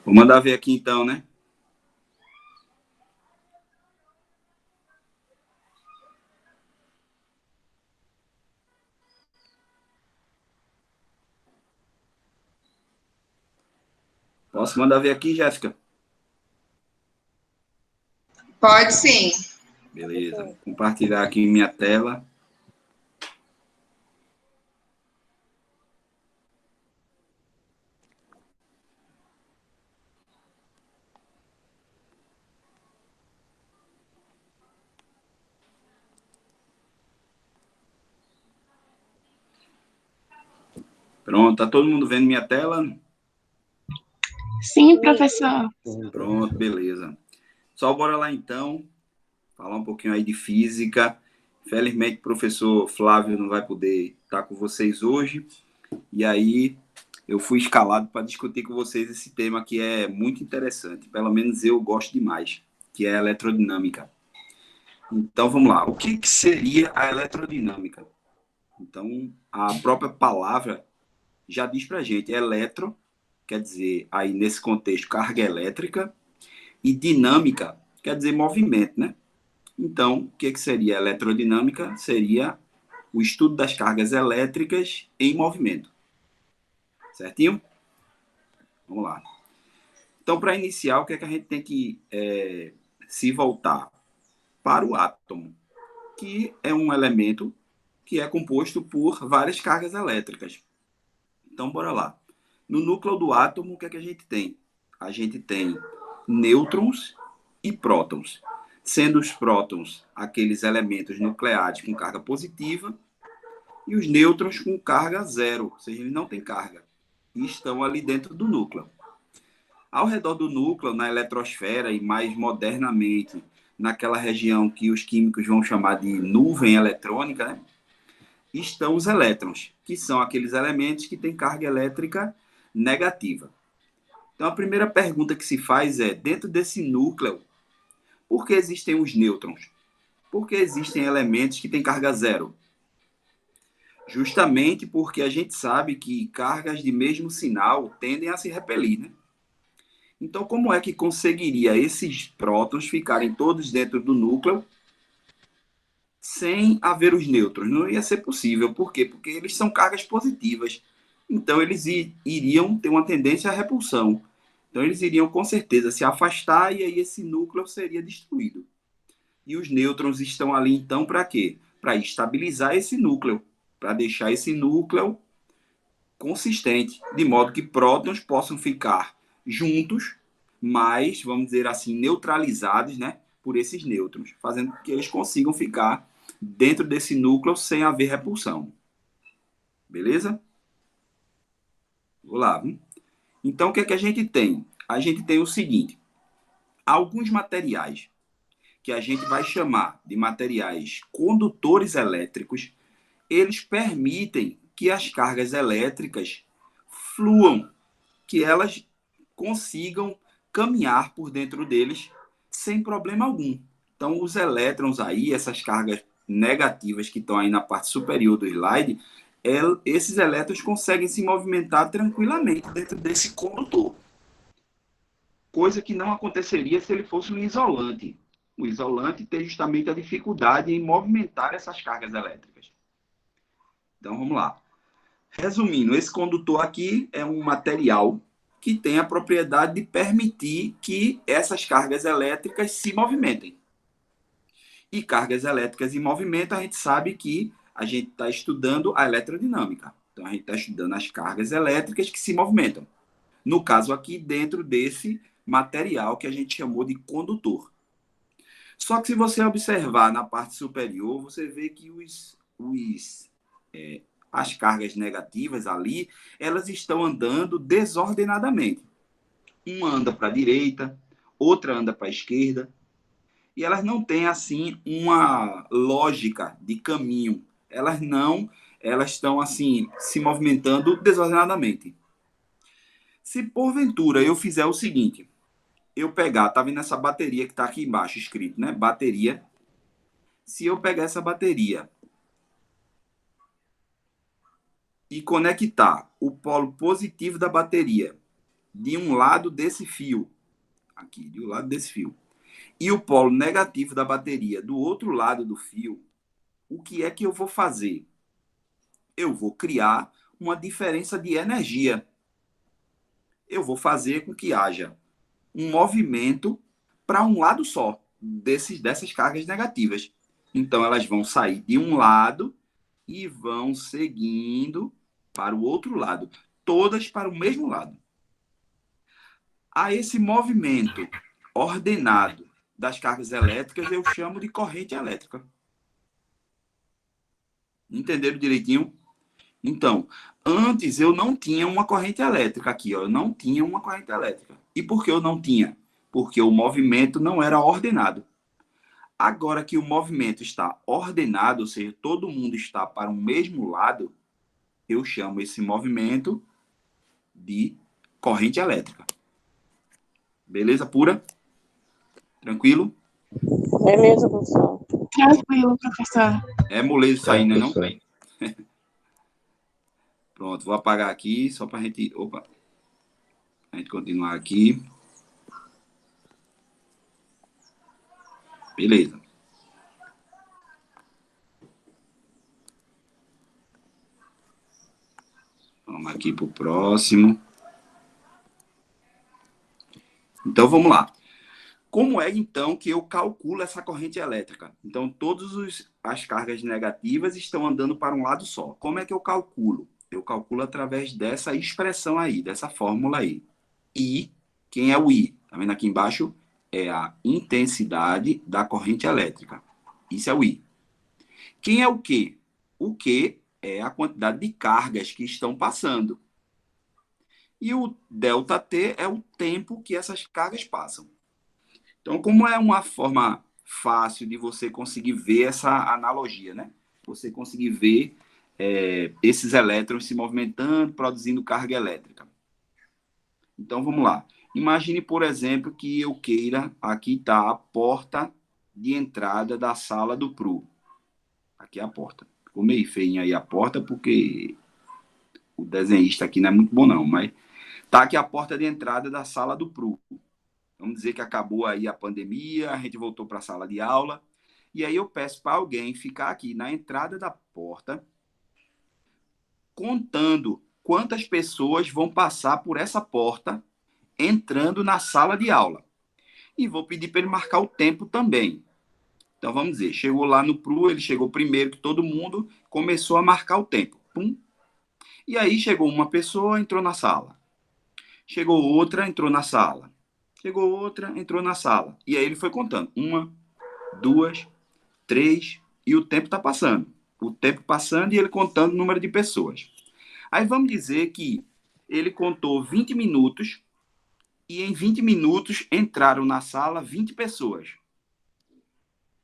Vou mandar ver aqui então, né? Posso mandar ver aqui, Jéssica? Pode sim. Beleza. Vou compartilhar aqui minha tela. Pronto, tá todo mundo vendo minha tela? Sim, professor. Pronto, beleza. Só bora lá então, falar um pouquinho aí de física. Infelizmente, o professor Flávio não vai poder estar com vocês hoje. E aí, eu fui escalado para discutir com vocês esse tema que é muito interessante. Pelo menos eu gosto demais, que é a elerodinâmica. Então, vamos lá. O que seria a elerodinâmica? Então, a própria palavra já diz para a gente, eletro, quer dizer, aí nesse contexto, carga elétrica, e dinâmica, quer dizer movimento, né? Então, o que seria a eletrodinâmica? Seria o estudo das cargas elétricas em movimento. Certinho? Vamos lá. Então, para iniciar, o que é que a gente tem que se voltar? Para o átomo, que é um elemento que é composto por várias cargas elétricas. Então, bora lá. No núcleo do átomo, o que é que a gente tem? A gente tem nêutrons e prótons, sendo os prótons aqueles elementos nucleares com carga positiva e os nêutrons com carga zero, ou seja, eles não têm carga, e estão ali dentro do núcleo. Ao redor do núcleo, na eletrosfera e mais modernamente naquela região que os químicos vão chamar de nuvem eletrônica, né, estão os elétrons, que são aqueles elementos que têm carga elétrica negativa. Então, a primeira pergunta que se faz é, dentro desse núcleo, por que existem os nêutrons? Por que existem elementos que têm carga zero? Justamente porque a gente sabe que cargas de mesmo sinal tendem a se repelir, né? Então, como é que conseguiria esses prótons ficarem todos dentro do núcleo sem haver os nêutrons? Não ia ser possível. Por quê? Porque eles são cargas positivas. Então, eles iriam ter uma tendência à repulsão. Então, eles iriam, com certeza, se afastar e aí esse núcleo seria destruído. E os nêutrons estão ali, então, para quê? Para estabilizar esse núcleo, para deixar esse núcleo consistente, de modo que prótons possam ficar juntos, mas, vamos dizer assim, neutralizados, né, por esses nêutrons, fazendo com que eles consigam ficar dentro desse núcleo sem haver repulsão. Beleza? Vou lá. Então, o que é que a gente tem? A gente tem o seguinte, alguns materiais que a gente vai chamar de materiais condutores elétricos, eles permitem que as cargas elétricas fluam, que elas consigam caminhar por dentro deles sem problema algum. Então, os elétrons aí, essas cargas negativas que estão aí na parte superior do slide, esses elétrons conseguem se movimentar tranquilamente dentro desse condutor. Coisa que não aconteceria se ele fosse um isolante. O isolante tem justamente a dificuldade em movimentar essas cargas elétricas. Então, vamos lá. Resumindo, esse condutor aqui é um material que tem a propriedade de permitir que essas cargas elétricas se movimentem. E cargas elétricas em movimento, a gente sabe que a gente está estudando a eletrodinâmica. Então, a gente está estudando as cargas elétricas que se movimentam. No caso aqui, dentro desse material que a gente chamou de condutor. Só que se você observar na parte superior, você vê que as cargas negativas ali, elas estão andando desordenadamente. Uma anda para a direita, outra anda para a esquerda, e elas não têm, assim, uma lógica de caminho. Elas estão, assim, se movimentando desordenadamente. Se porventura eu fizer o seguinte, eu pegar, tá vendo essa bateria que está aqui embaixo escrito, né? Bateria. Se eu pegar essa bateria e conectar o polo positivo da bateria de um lado desse fio, aqui, de um lado desse fio, e o polo negativo da bateria do outro lado do fio, o que é que eu vou fazer? Eu vou criar uma diferença de energia. Eu vou fazer com que haja um movimento para um lado só dessas cargas negativas. Então, elas vão sair de um lado e vão seguindo para o outro lado, todas para o mesmo lado. A esse movimento ordenado das cargas elétricas eu chamo de corrente elétrica. Entenderam direitinho? Então, antes eu não tinha uma corrente elétrica aqui, ó. Eu não tinha uma corrente elétrica. E por que eu não tinha? Porque o movimento não era ordenado. Agora que o movimento está ordenado, ou seja, todo mundo está para o mesmo lado, eu chamo esse movimento de corrente elétrica. Beleza pura? Tranquilo? Beleza, professor. Tranquilo, professor. É moleza isso aí, né, não? Pronto, vou apagar aqui só para a gente continuar aqui. Beleza. Vamos aqui para o próximo. Então, vamos lá. Como é, então, que eu calculo essa corrente elétrica? Então, todas as cargas negativas estão andando para um lado só. Como é que eu calculo? Eu calculo através dessa expressão aí, dessa fórmula aí. I, quem é o I? Tá vendo aqui embaixo? É a intensidade da corrente elétrica. Isso é o I. Quem é o Q? O Q é a quantidade de cargas que estão passando. E o ΔT é o tempo que essas cargas passam. Então, como é uma forma fácil de você conseguir ver essa analogia, né? Você conseguir ver esses elétrons se movimentando, produzindo carga elétrica. Então, vamos lá. Imagine, por exemplo, que eu queira... Aqui está a porta de entrada da sala do PRU. Aqui é a porta. Ficou meio feinha aí a porta, porque o desenhista aqui não é muito bom, não. Mas está aqui a porta de entrada da sala do PRU. Vamos dizer que acabou aí a pandemia, a gente voltou para a sala de aula. E aí eu peço para alguém ficar aqui na entrada da porta, contando quantas pessoas vão passar por essa porta entrando na sala de aula. E vou pedir para ele marcar o tempo também. Então, vamos dizer, chegou lá no PRU, ele chegou primeiro que todo mundo, começou a marcar o tempo. Pum. E aí chegou uma pessoa, entrou na sala. Chegou outra, entrou na sala. Chegou outra, entrou na sala. E aí ele foi contando. 1, 2, 3, e o tempo está passando. O tempo passando e ele contando o número de pessoas. Aí vamos dizer que ele contou 20 minutos e em 20 minutos entraram na sala 20 pessoas.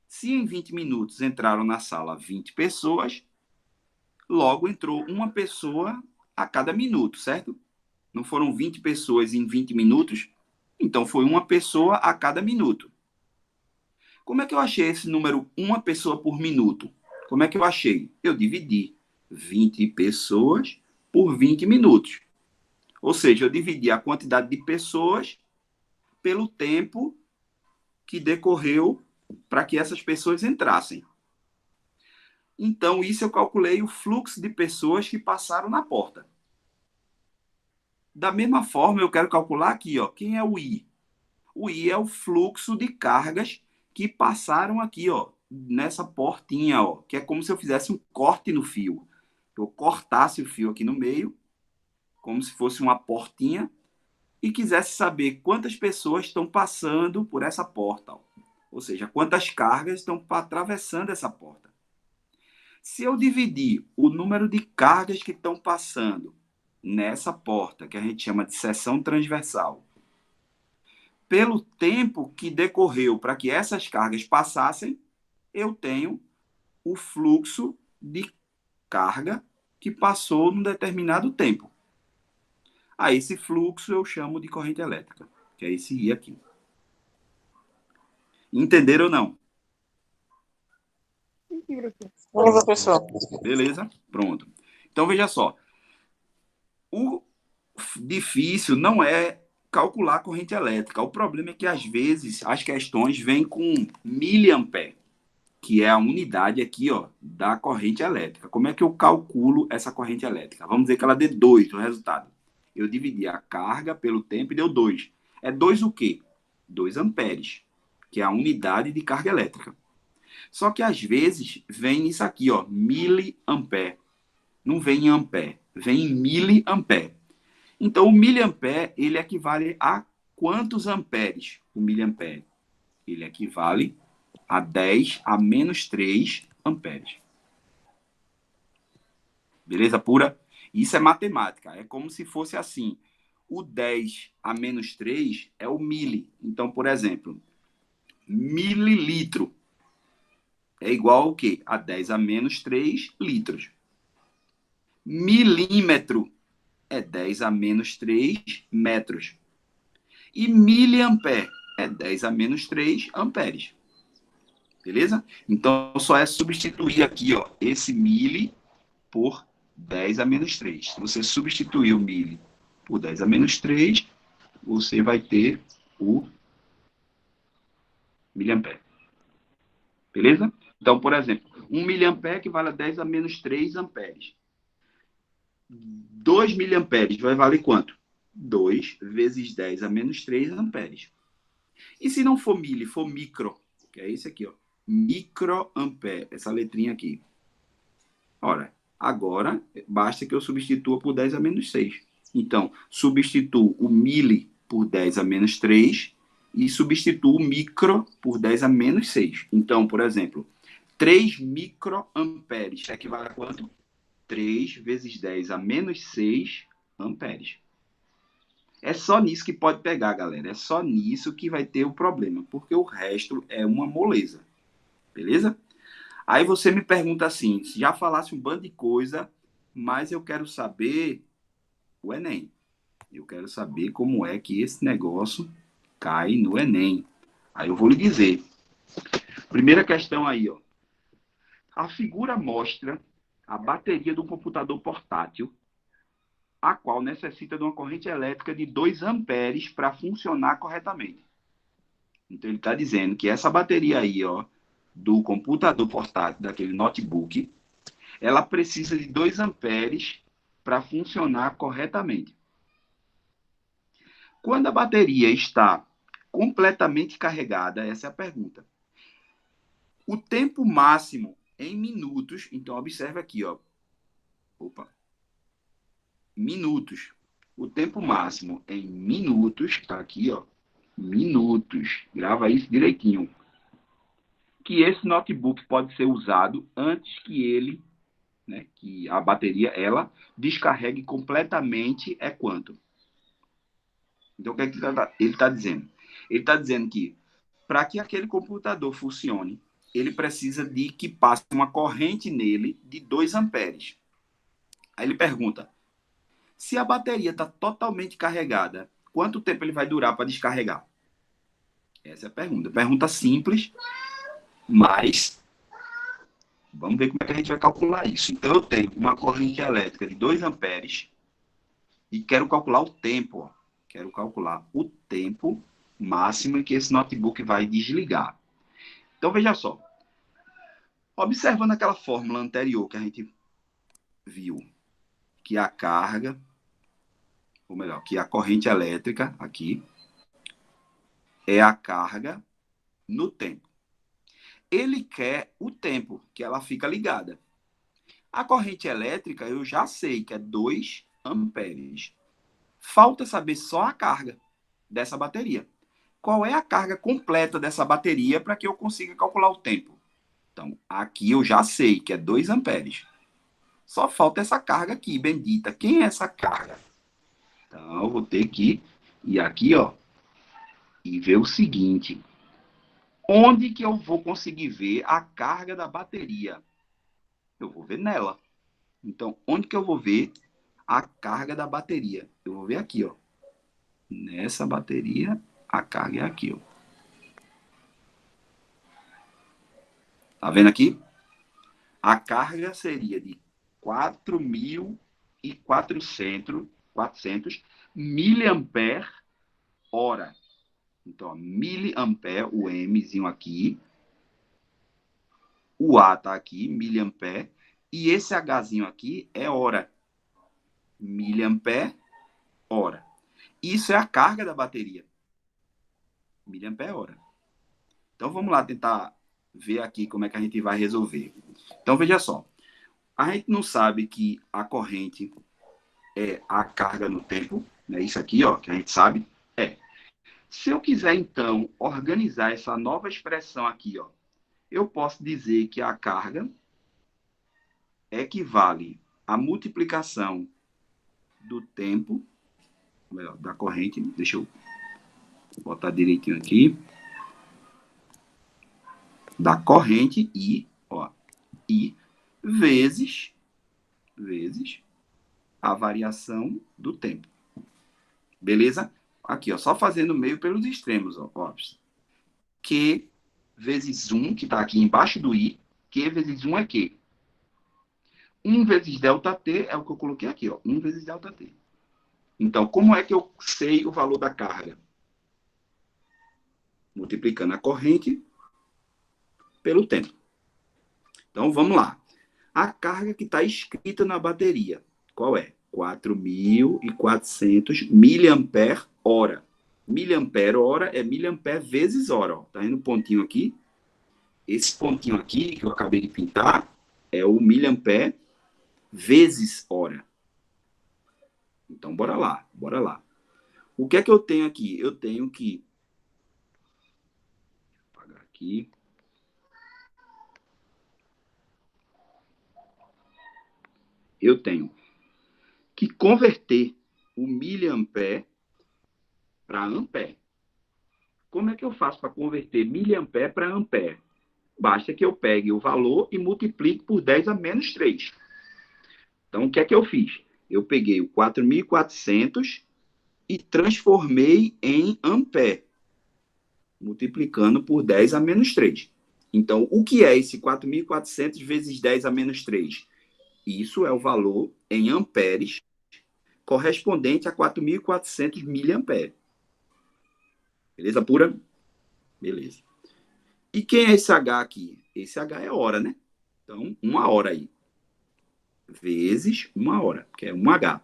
Se em 20 minutos entraram na sala 20 pessoas, logo entrou uma pessoa a cada minuto, certo? Não foram 20 pessoas em 20 minutos? Então, foi uma pessoa a cada minuto. Como é que eu achei esse número, uma pessoa por minuto? Como é que eu achei? Eu dividi 20 pessoas por 20 minutos. Ou seja, eu dividi a quantidade de pessoas pelo tempo que decorreu para que essas pessoas entrassem. Então, isso eu calculei o fluxo de pessoas que passaram na porta. Da mesma forma, eu quero calcular aqui, ó, quem é o I? O I é o fluxo de cargas que passaram aqui, ó, nessa portinha, ó, que é como se eu fizesse um corte no fio. Eu cortasse o fio aqui no meio, como se fosse uma portinha, e quisesse saber quantas pessoas estão passando por essa porta, ó. Ou seja, quantas cargas estão atravessando essa porta. Se eu dividir o número de cargas que estão passando nessa porta, que a gente chama de seção transversal, pelo tempo que decorreu para que essas cargas passassem, eu tenho o fluxo de carga que passou num determinado tempo. A esse fluxo eu chamo de corrente elétrica, que é esse I aqui. Entenderam ou não? Sim, professor. Beleza? Pronto. Então, veja só. O difícil não é calcular a corrente elétrica. O problema é que, às vezes, as questões vêm com miliampere, que é a unidade aqui, ó, da corrente elétrica. Como é que eu calculo essa corrente elétrica? Vamos dizer que ela dê 2 no resultado. Eu dividi a carga pelo tempo e deu 2. É 2 o quê? 2 amperes, que é a unidade de carga elétrica. Só que, às vezes, vem isso aqui, ó, miliampere. Não vem em ampere, vem em miliampere. Então, o miliampere, ele equivale a quantos amperes? O miliampere, ele equivale a 10 a menos 3 amperes. Beleza pura? Isso é matemática. É como se fosse assim. O 10 a menos 3 é o mili. Então, por exemplo, mililitro é igual ao quê? A 10 a menos 3 litros. Milímetro é 10 a menos 3 metros. E miliampere é 10 a menos 3 amperes. Beleza? Então, só é substituir aqui, ó, esse mili por 10 a menos 3. Se você substituir o mili por 10 a menos 3, você vai ter o miliampere. Beleza? Então, por exemplo, 1 miliampere equivale a 10 a menos 3 amperes. 2 miliamperes vai valer quanto? 2 vezes 10 a menos 3 amperes. E se não for mili, for micro, que é esse aqui, ó, microampere, essa letrinha aqui. Ora, agora basta que eu substitua por 10 a menos 6. Então, substituo o mili por 10 a menos 3 e substituo o micro por 10 a menos 6. Então, por exemplo, 3 microamperes equivale a quanto? 3 vezes 10 a menos 6 amperes. É só nisso que pode pegar, galera. É só nisso que vai ter o problema, porque o resto é uma moleza. Beleza? Aí você me pergunta assim, já falasse um bando de coisa, mas eu quero saber o Enem. Eu quero saber como é que esse negócio cai no Enem. Aí eu vou lhe dizer. Primeira questão aí, ó. A figura mostra a bateria do computador portátil, a qual necessita de uma corrente elétrica de 2 amperes para funcionar corretamente. Então, ele está dizendo que essa bateria aí, ó, do computador portátil, daquele notebook, ela precisa de 2 amperes para funcionar corretamente. Quando a bateria está completamente carregada, essa é a pergunta. O tempo máximo em minutos, então observe aqui, ó. Opa. Minutos. O tempo máximo em minutos, está aqui, ó. Minutos. Grava isso direitinho. Que esse notebook pode ser usado antes que ele, né, que a bateria, ela descarregue completamente é quanto? Então, o que é que ele está dizendo? Ele está dizendo que, para que aquele computador funcione, ele precisa de que passe uma corrente nele de 2 amperes. Aí ele pergunta, se a bateria está totalmente carregada, quanto tempo ele vai durar para descarregar? Essa é a pergunta. Pergunta simples, mas vamos ver como é que a gente vai calcular isso. Então, eu tenho uma corrente elétrica de 2 amperes e quero calcular o tempo. Ó. Quero calcular o tempo máximo em que esse notebook vai desligar. Então, veja só. Observando aquela fórmula anterior que a gente viu, que a carga, ou melhor, que a corrente elétrica aqui é a carga no tempo. Ele quer o tempo que ela fica ligada. A corrente elétrica eu já sei que é 2 amperes. Falta saber só a carga dessa bateria. Qual é a carga completa dessa bateria para que eu consiga calcular o tempo? Então, aqui eu já sei que é 2 amperes. Só falta essa carga aqui, bendita. Quem é essa carga? Então, eu vou ter que ir aqui, ó, e ver o seguinte. Onde que eu vou conseguir ver a carga da bateria? Eu vou ver nela. Então, onde que eu vou ver a carga da bateria? Eu vou ver aqui, ó. Nessa bateria, a carga é aqui, ó. Tá vendo aqui? A carga seria de 4.400 miliamperes hora. Então, ó, miliampere, o Mzinho aqui, o A está aqui, miliampere, e esse Hzinho aqui é hora. Miliampere, hora. Isso é a carga da bateria. Miliampere, hora. Então, vamos lá tentar ver aqui como é que a gente vai resolver. Então, veja só. A gente não sabe que a corrente é a carga no tempo, né? Isso aqui, ó, que a gente sabe, é. Se eu quiser, então, organizar essa nova expressão aqui, ó, eu posso dizer que a carga equivale à multiplicação do tempo, da corrente, deixa eu botar direitinho aqui, da corrente I, ó, I vezes a variação do tempo. Beleza? Aqui, ó, só fazendo meio pelos extremos, ó, Q vezes 1, que está aqui embaixo do I, Q vezes 1 é Q. 1 vezes ΔT é o que eu coloquei aqui, ó, 1 vezes ΔT. Então, como é que eu sei o valor da carga? Multiplicando a corrente pelo tempo. Então, vamos lá. A carga que está escrita na bateria, qual é? 4.400 miliampere-hora. Miliampere-hora é miliampere vezes hora. Ó. Tá vendo o pontinho aqui? Esse pontinho aqui, que eu acabei de pintar, é o miliampere vezes hora. Então, bora lá, bora lá. O que é que eu tenho aqui? Eu tenho que... Vou apagar aqui. Eu tenho que converter o miliampere para ampere. Como é que eu faço para converter miliampere para ampere? Basta que eu pegue o valor e multiplique por 10 a menos 3. Então, o que é que eu fiz? Eu peguei o 4.400 e transformei em ampere, multiplicando por 10 a menos 3. Então, o que é esse 4.400 vezes 10 a menos 3? Isso é o valor em amperes correspondente a 4.400 miliampere. Beleza pura? Beleza. E quem é esse H aqui? Esse H é hora, né? Então, 1 hora aí. Vezes 1 hora, que é 1H.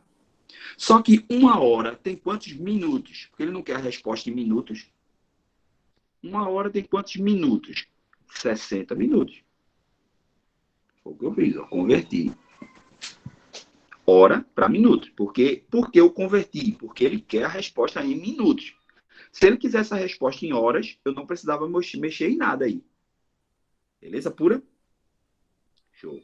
Só que 1 hora tem quantos minutos? Porque ele não quer a resposta em minutos. 1 hora tem quantos minutos? 60 minutos. Foi o que eu fiz, eu converti hora para minutos. Por que eu converti? Porque ele quer a resposta em minutos. Se ele quisesse a resposta em horas, eu não precisava mexer em nada aí. Beleza pura? Show.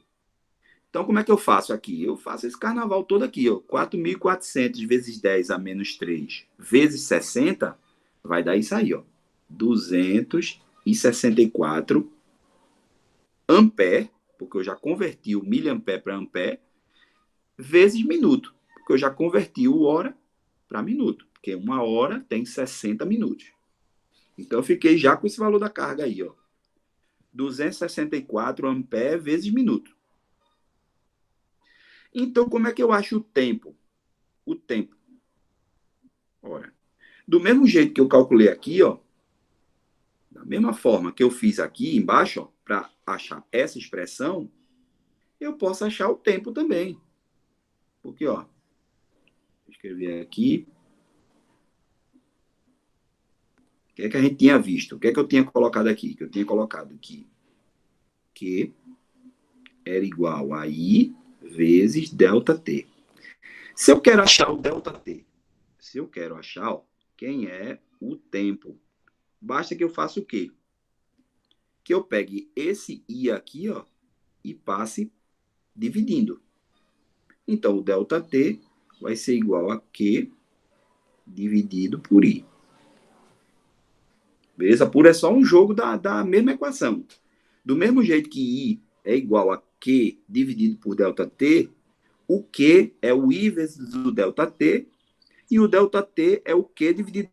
Então, como é que eu faço aqui? Eu faço esse carnaval todo aqui, ó. 4.400 vezes 10 a menos 3 vezes 60 vai dar isso aí, ó. 264 ampere, porque eu já converti o miliampere para ampere, vezes minuto, porque eu já converti o hora para minuto, porque 1 hora tem 60 minutos. Então, eu fiquei já com esse valor da carga aí, ó. 264 ampere vezes minuto. Então, como é que eu acho o tempo? O tempo. Ora, do mesmo jeito que eu calculei aqui, ó, da mesma forma que eu fiz aqui embaixo, para achar essa expressão, eu posso achar o tempo também. Porque, ó, vou escrever aqui. O que é que a gente tinha visto? O que é que eu tinha colocado aqui? Que eu tinha colocado aqui que era igual a I vezes ΔT. Se eu quero achar o ΔT, se eu quero achar, ó, quem é o tempo, basta que eu faça o quê? Que eu pegue esse I aqui, ó, e passe dividindo. Então, o ΔT vai ser igual a Q dividido por I. Beleza? Pura é só um jogo da mesma equação. Do mesmo jeito que I é igual a Q dividido por ΔT, o Q é o I vezes o ΔT, e o ΔT é o Q dividido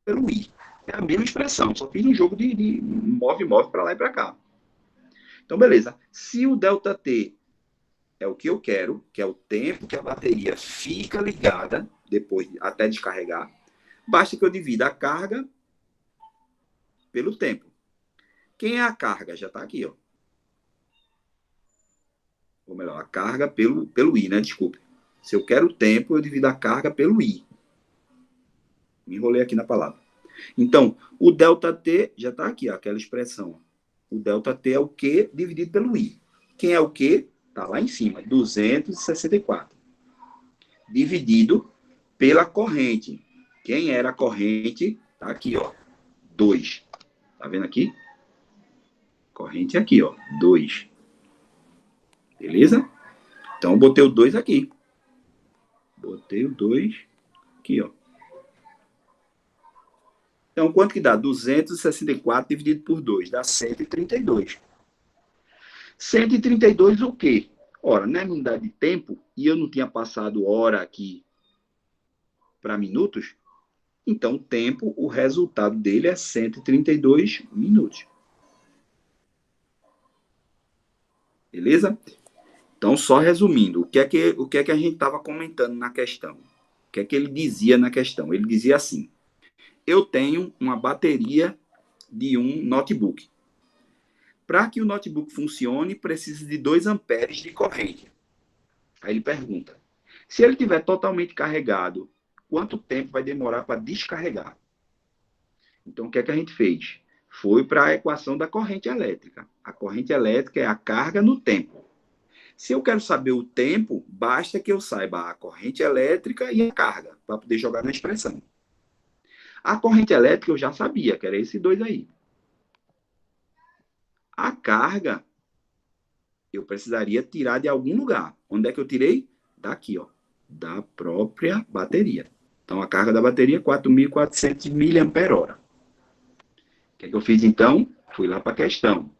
pelo I. É a mesma expressão, só fiz um jogo de move para lá e para cá. Então, beleza. Se o ΔT é o que eu quero, que é o tempo que a bateria fica ligada, depois até descarregar, Basta que eu divida a carga pelo tempo. Quem é a carga? Já está aqui, ó. Ou melhor, a carga pelo I, né? Desculpe. Se eu quero o tempo, eu divido a carga pelo I. Me enrolei aqui na palavra. Então, o ΔT já está aqui, ó, aquela expressão. O ΔT é o Q dividido pelo I. Quem é o Q? Está lá em cima, 264. Dividido pela corrente. Quem era a corrente? Está aqui, ó, 2. Tá vendo aqui? Corrente aqui, ó, 2. Beleza? Então, eu botei o 2 aqui. Botei o 2 aqui, ó. Então, quanto que dá? 264 dividido por 2. Dá 132. 132 o quê? Ora, não é unidade de tempo, e eu não tinha passado hora aqui para minutos, então, tempo, o resultado dele é 132 minutos. Beleza? Então, só resumindo, o que é que a gente estava comentando na questão? O que é que ele dizia na questão? Ele dizia assim, eu tenho uma bateria de um notebook. Para que o notebook funcione, precisa de 2 amperes de corrente. Aí ele pergunta, se ele estiver totalmente carregado, quanto tempo vai demorar para descarregar? Então, o que é que a gente fez? Foi para a equação da corrente elétrica. A corrente elétrica é a carga no tempo. Se eu quero saber o tempo, basta que eu saiba a corrente elétrica e a carga, para poder jogar na expressão. A corrente elétrica eu já sabia, que era esse 2 aí. A carga, eu precisaria tirar de algum lugar. Onde é que eu tirei? Daqui, ó, da própria bateria. Então, a carga da bateria é 4.400 mAh. O que é que eu fiz, então? Fui lá para a questão.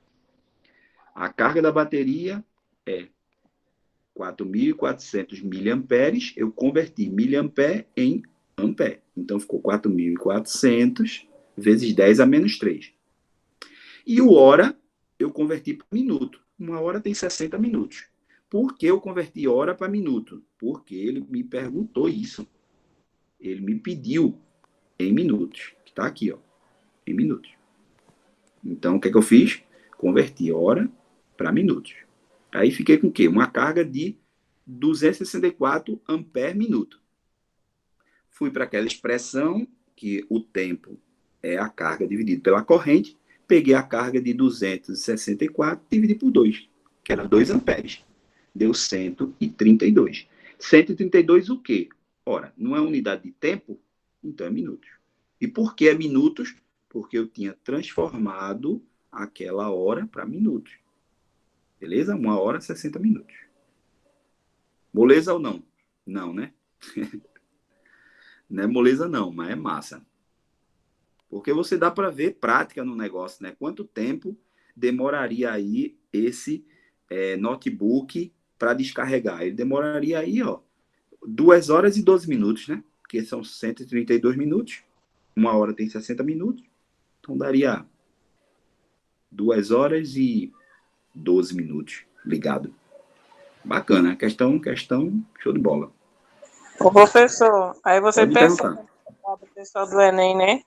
A carga da bateria é 4.400 miliamperes. Eu converti miliampere em ampere. Então, ficou 4.400 vezes 10 a menos 3. E o hora, eu converti para minuto. 1 hora tem 60 minutos. Por que eu converti hora para minuto? Porque ele me perguntou isso. Ele me pediu em minutos. Que está aqui, ó, em minutos. Então, o que é que eu fiz? Converti hora para minutos. Aí fiquei com o quê? Uma carga de 264 ampere minuto. Fui para aquela expressão que o tempo é a carga dividido pela corrente. Peguei a carga de 264 e dividi por 2, que era 2 amperes. Deu 132. 132 o quê? Ora, não é unidade de tempo? Então é minutos. E por que é minutos? Porque eu tinha transformado aquela hora para minutos. Beleza? 1 hora, 60 minutos. Moleza ou não? Não, né? Não é moleza não, mas é massa. Porque você dá para ver prática no negócio, né? Quanto tempo demoraria aí esse notebook para descarregar? Ele demoraria aí, ó, 2 horas e 12 minutos, né? Porque são 132 minutos. 1 hora tem 60 minutos. Então daria 2 horas e 12 minutos ligado. Bacana, questão, show de bola. Ô, professor, aí você Pode percebe, perguntar. o pessoal do Enem, né?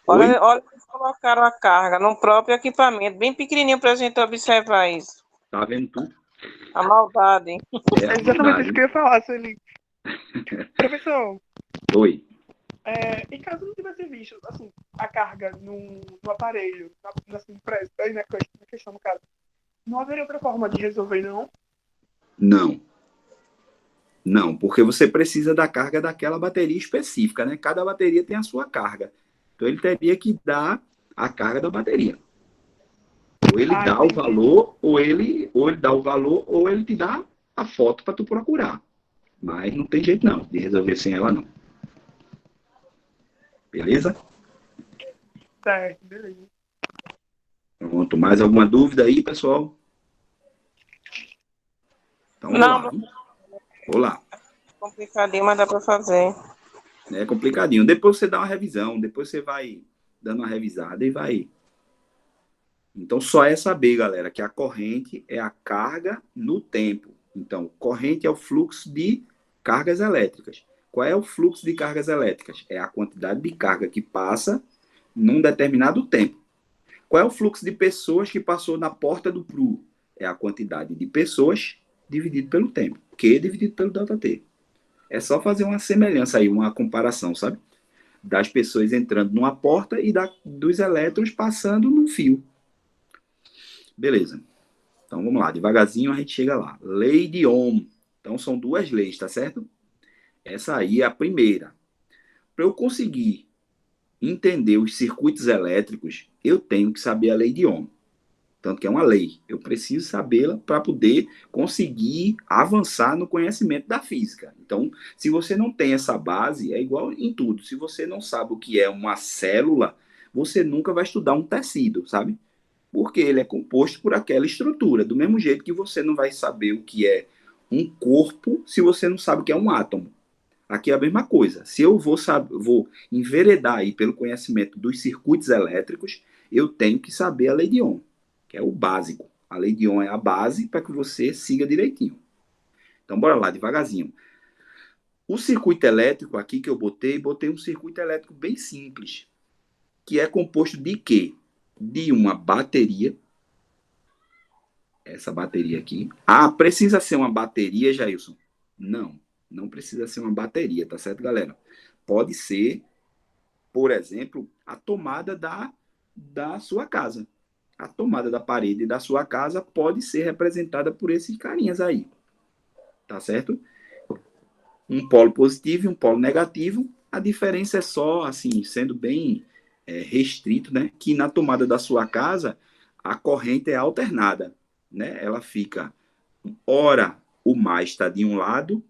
Oi? Olha, eles colocaram a carga no próprio equipamento, bem pequenininho para a gente observar isso. Tá vendo tu? A maldade. É a É exatamente maldade. isso que eu ia falar, Celine. Professor, Oi. e caso não tivesse visto assim, a carga no aparelho, assim, aí na questão, no caso, não haveria outra forma de resolver, não? Não. Não, porque você precisa da carga daquela bateria específica, né? Cada bateria tem a sua carga. Então ele teria que dar a carga da bateria. Ou ele dá entendi. o valor, ou ele dá o valor, ou ele te dá a foto para tu procurar. Mas não tem jeito não de resolver sem ela não. Beleza? Certo, beleza. Pronto. Mais alguma dúvida aí, pessoal? Então vamos Não, lá. Vamos lá. complicadinho, mas dá para fazer. É complicadinho. Depois você dá uma revisão, depois você vai dando uma revisada e vai. Então só é saber, galera, que a corrente é a carga no tempo. Então, corrente é o fluxo de cargas elétricas. Qual é o fluxo de cargas elétricas? É a quantidade de carga que passa num determinado tempo. Qual é o fluxo de pessoas que passou na porta do PRU? É a quantidade de pessoas dividido pelo tempo. Q dividido pelo ΔT. É só fazer uma semelhança aí, uma comparação, sabe? Das pessoas entrando numa porta e dos elétrons passando no fio. Beleza. Então, vamos lá. Devagarzinho a gente chega lá. Lei de Ohm. Então, são duas leis, tá certo? Essa aí é a primeira. Para eu conseguir entender os circuitos elétricos, eu tenho que saber a lei de Ohm. Tanto que é uma lei. Eu preciso sabê-la para poder conseguir avançar no conhecimento da física. Então, se você não tem essa base, é igual em tudo. Se você não sabe o que é uma célula, você nunca vai estudar um tecido, sabe? Porque ele é composto por aquela estrutura. Do mesmo jeito que você não vai saber o que é um corpo se você não sabe o que é um átomo. Aqui é a mesma coisa. Se eu vou enveredar aí pelo conhecimento dos circuitos elétricos, eu tenho que saber a lei de Ohm, que é o básico. A lei de Ohm é a base para que você siga direitinho. Então, bora lá, devagarzinho. O circuito elétrico aqui que eu botei um circuito elétrico bem simples, que é composto de quê? De uma bateria. Essa bateria aqui. Ah, precisa ser uma bateria, Jailson? Não, não precisa ser uma bateria, tá certo, galera? Pode ser, por exemplo, a tomada da sua casa. A tomada da parede da sua casa pode ser representada por esses carinhas aí, tá certo? Um polo positivo e um polo negativo. A diferença é só, assim, sendo bem restrito, né? Que na tomada da sua casa, a corrente é alternada, né? Ela fica, ora o mais está de um lado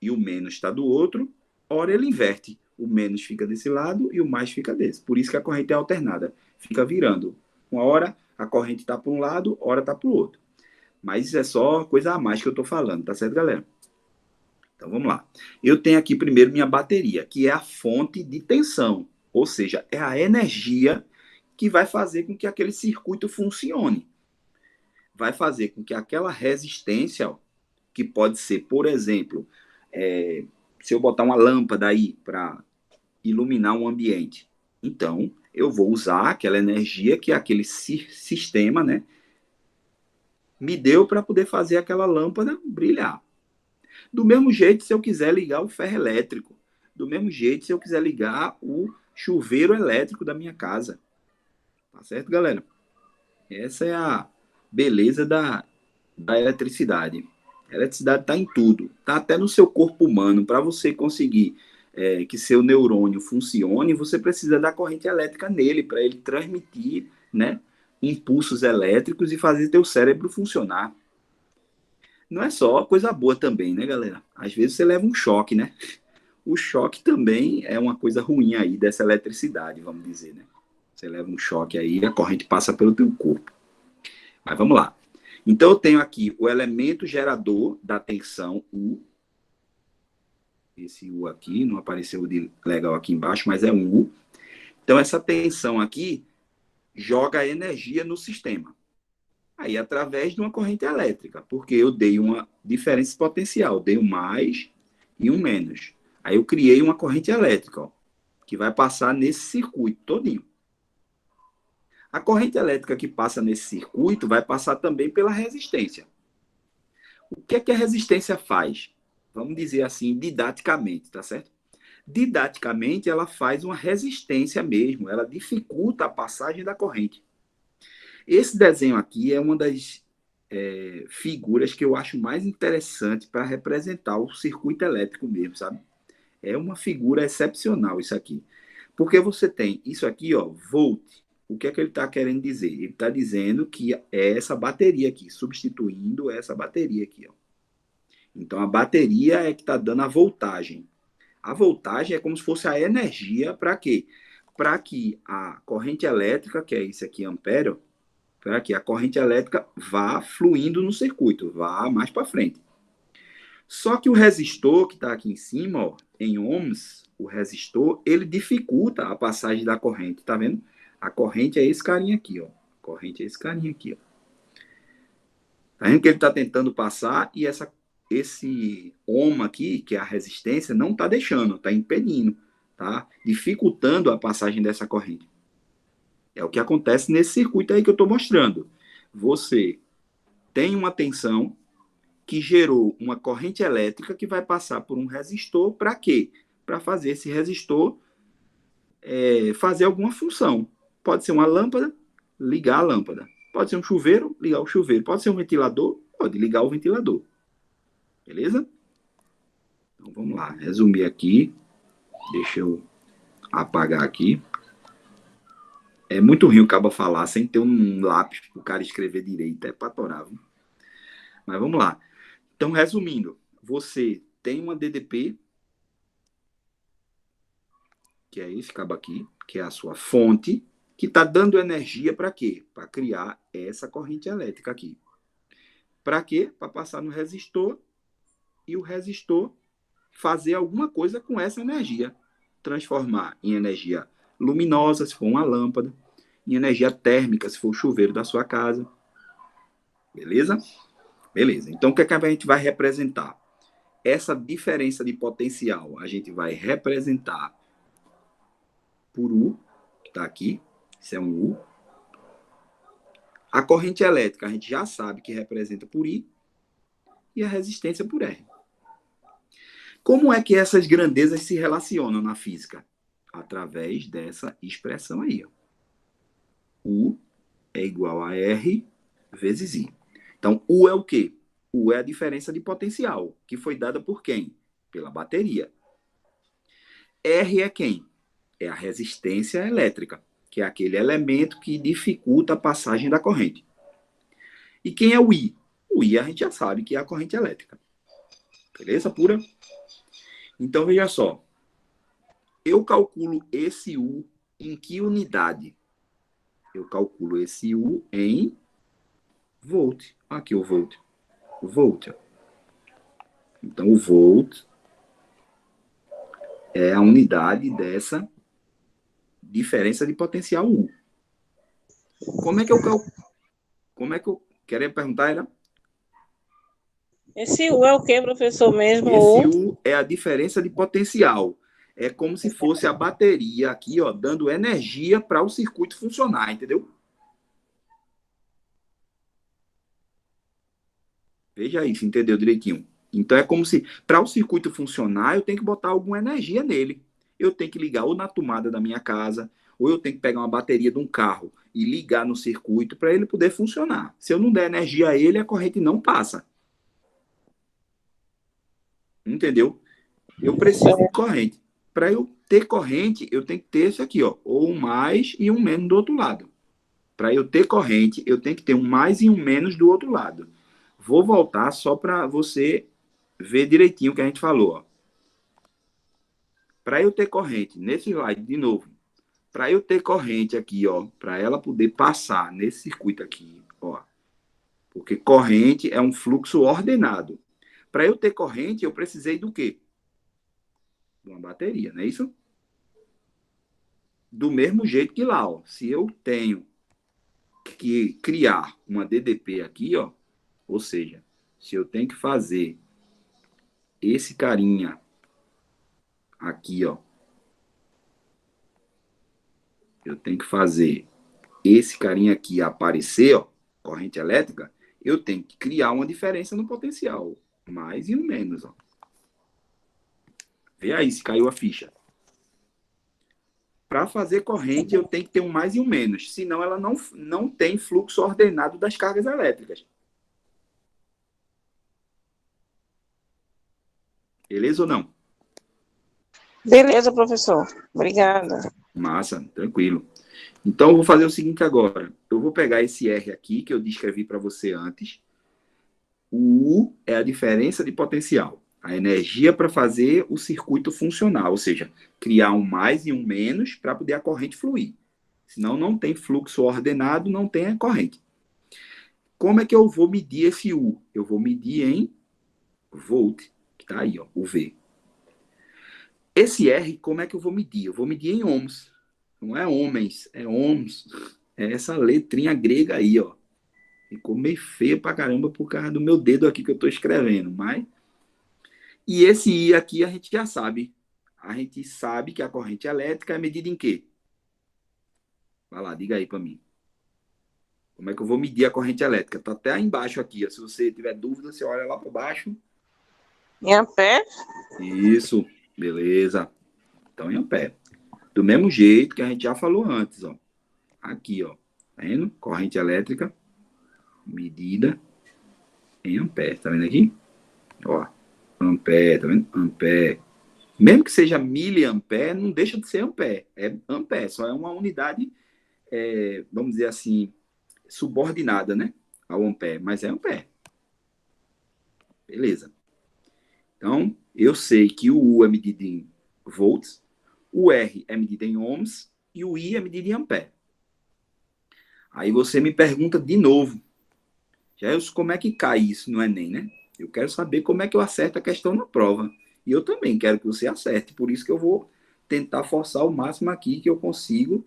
e o menos está do outro, ora ele inverte. O menos fica desse lado e o mais fica desse. Por isso que a corrente é alternada. Fica virando. Uma hora a corrente está para um lado, hora está para o outro. Mas isso é só coisa a mais que eu estou falando, tá certo, galera? Então vamos lá. Eu tenho aqui primeiro minha bateria, que é a fonte de tensão. Ou seja, é a energia que vai fazer com que aquele circuito funcione. Vai fazer com que aquela resistência, ó, que pode ser, por exemplo, se eu botar uma lâmpada aí para iluminar um ambiente, então eu vou usar aquela energia que aquele sistema, né, me deu para poder fazer aquela lâmpada brilhar. Do mesmo jeito, se eu quiser ligar o ferro elétrico, do mesmo jeito, se eu quiser ligar o chuveiro elétrico da minha casa. Tá certo, galera? Essa é a beleza da eletricidade. A eletricidade está em tudo, está até no seu corpo humano. Para você conseguir que seu neurônio funcione, você precisa da corrente elétrica nele, para ele transmitir, né, impulsos elétricos e fazer teu cérebro funcionar. Não é só coisa boa também, né, galera? Às vezes você leva um choque, né? O choque também é uma coisa ruim aí dessa eletricidade, vamos dizer, né? Você leva um choque aí, a corrente passa pelo teu corpo. Mas vamos lá. Então, eu tenho aqui o elemento gerador da tensão, U. Esse U aqui, não apareceu de legal aqui embaixo, mas é um U. Então, essa tensão aqui joga energia no sistema. Aí, através de uma corrente elétrica, porque eu dei uma diferença potencial, dei um mais e um menos. Aí, eu criei uma corrente elétrica, ó, que vai passar nesse circuito todinho. A corrente elétrica que passa nesse circuito vai passar também pela resistência. O que é que a resistência faz? Vamos dizer assim, didaticamente, tá certo? Didaticamente, ela faz uma resistência mesmo, ela dificulta a passagem da corrente. Esse desenho aqui é uma das figuras que eu acho mais interessante para representar o circuito elétrico mesmo, sabe? É uma figura excepcional isso aqui. Porque você tem isso aqui, ó, volt. O que é que ele está querendo dizer? Ele está dizendo que é essa bateria aqui, substituindo essa bateria aqui, ó. Então, a bateria é que está dando a voltagem. A voltagem é como se fosse a energia para quê? Para que a corrente elétrica, que é isso aqui, ampere, para que a corrente elétrica vá fluindo no circuito, vá mais para frente. Só que o resistor que está aqui em cima, ó, em ohms, o resistor, ele dificulta a passagem da corrente, tá vendo? A corrente é esse carinha aqui, ó. A corrente é esse carinha aqui, ó. Tá vendo que ele está tentando passar e essa esse ohma aqui, que é a resistência, não está deixando, está impedindo, tá? Dificultando a passagem dessa corrente. É o que acontece nesse circuito aí que eu estou mostrando. Você tem uma tensão que gerou uma corrente elétrica que vai passar por um resistor para quê? Para fazer esse resistor fazer alguma função. Pode ser uma lâmpada, ligar a lâmpada. Pode ser um chuveiro, ligar o chuveiro. Pode ser um ventilador, pode ligar o ventilador. Beleza? Então vamos lá, resumir aqui. Deixa eu apagar aqui. É muito ruim o cabo falar sem ter um lápis para o cara escrever direito. É patorável. Mas vamos lá. Então, resumindo, você tem uma DDP, que é esse cabo aqui, que é a sua fonte, que está dando energia para quê? Para criar essa corrente elétrica aqui. Para quê? Para passar no resistor e o resistor fazer alguma coisa com essa energia. Transformar em energia luminosa, se for uma lâmpada, em energia térmica, se for o chuveiro da sua casa. Beleza? Beleza. Então, o que é que a gente vai representar? Essa diferença de potencial, a gente vai representar por U, que está aqui. Isso é um U. A corrente elétrica, a gente já sabe que representa por I. E a resistência por R. Como é que essas grandezas se relacionam na física? Através dessa expressão aí. Ó. U é igual a R vezes I. Então, U é o quê? U é a diferença de potencial, que foi dada por quem? Pela bateria. R é quem? É a resistência elétrica, que é aquele elemento que dificulta a passagem da corrente. E quem é o I? O I a gente já sabe que é a corrente elétrica. Beleza pura? Então, veja só. Eu calculo esse U em que unidade? Eu calculo esse U em volt. Aqui o volt. O volt. Então, o volt é a unidade dessa diferença de potencial U. Como é que eu calculo? Como é que eu... Queria perguntar, era? Esse U é o que, professor, mesmo? Esse U é a diferença de potencial. É como se fosse a bateria aqui, ó, dando energia para o circuito funcionar, entendeu? Veja isso, entendeu direitinho? Então é como se, para o circuito funcionar, eu tenho que botar alguma energia nele. Eu tenho que ligar ou na tomada da minha casa, ou eu tenho que pegar uma bateria de um carro e ligar no circuito para ele poder funcionar. Se eu não der energia a ele, a corrente não passa. Entendeu? Eu preciso de corrente. Para eu ter corrente, eu tenho que ter isso aqui, ó, ou um mais e um menos do outro lado. Para eu ter corrente, eu tenho que ter um mais e um menos do outro lado. Vou voltar só para você ver direitinho o que a gente falou. Para eu ter corrente, nesse slide, de novo, para eu ter corrente aqui, ó, para ela poder passar nesse circuito aqui, ó, porque corrente é um fluxo ordenado. Para eu ter corrente, eu precisei do quê? De uma bateria, não é isso? Do mesmo jeito que lá, ó, se eu tenho que criar uma DDP aqui, ó, ou seja, se eu tenho que fazer esse carinha aqui, ó, eu tenho que fazer esse carinha aqui aparecer, ó, corrente elétrica, eu tenho que criar uma diferença no potencial, mais e um menos, ó. Vê aí se caiu a ficha. Para fazer corrente, eu tenho que ter um mais e um menos, senão ela não tem fluxo ordenado das cargas elétricas. Beleza ou não? Beleza, professor. Obrigada. Massa, tranquilo. Então, eu vou fazer o seguinte agora. Eu vou pegar esse R aqui, que eu descrevi para você antes. O U é a diferença de potencial. A energia para fazer o circuito funcionar, ou seja, criar um mais e um menos para poder a corrente fluir. Senão, não tem fluxo ordenado, não tem a corrente. Como é que eu vou medir esse U? Eu vou medir em volt, que está aí, ó, o V. Esse R, como é que eu vou medir? Eu vou medir em ohms. Não é homens, é ohms. É essa letrinha grega aí, ó. Ficou meio feia pra caramba por causa do meu dedo aqui que eu tô escrevendo, mas E esse I aqui a gente já sabe. A gente sabe que a corrente elétrica é medida em quê? Vai lá, diga aí para mim. Como é que eu vou medir a corrente elétrica? Está até aí embaixo aqui. Ó. Se você tiver dúvida, você olha lá para baixo. Em ampere? Isso, beleza. Então, em ampere. Do mesmo jeito que a gente já falou antes, ó. Aqui, ó. Tá vendo? Corrente elétrica medida em ampere. Tá vendo aqui? Ó. Ampere, tá vendo? Ampere. Mesmo que seja miliampere, não deixa de ser ampere. É ampere, só é uma unidade, vamos dizer assim, subordinada, né? Ao ampere, mas é ampere. Beleza. Então, eu sei que o U é medido em volts, o R é medido em ohms e o I é medido em ampere. Aí você me pergunta de novo, Gelson, como é que cai isso no Enem, né? Eu quero saber como é que eu acerto a questão na prova. E eu também quero que você acerte, por isso que eu vou tentar forçar o máximo aqui que eu consigo,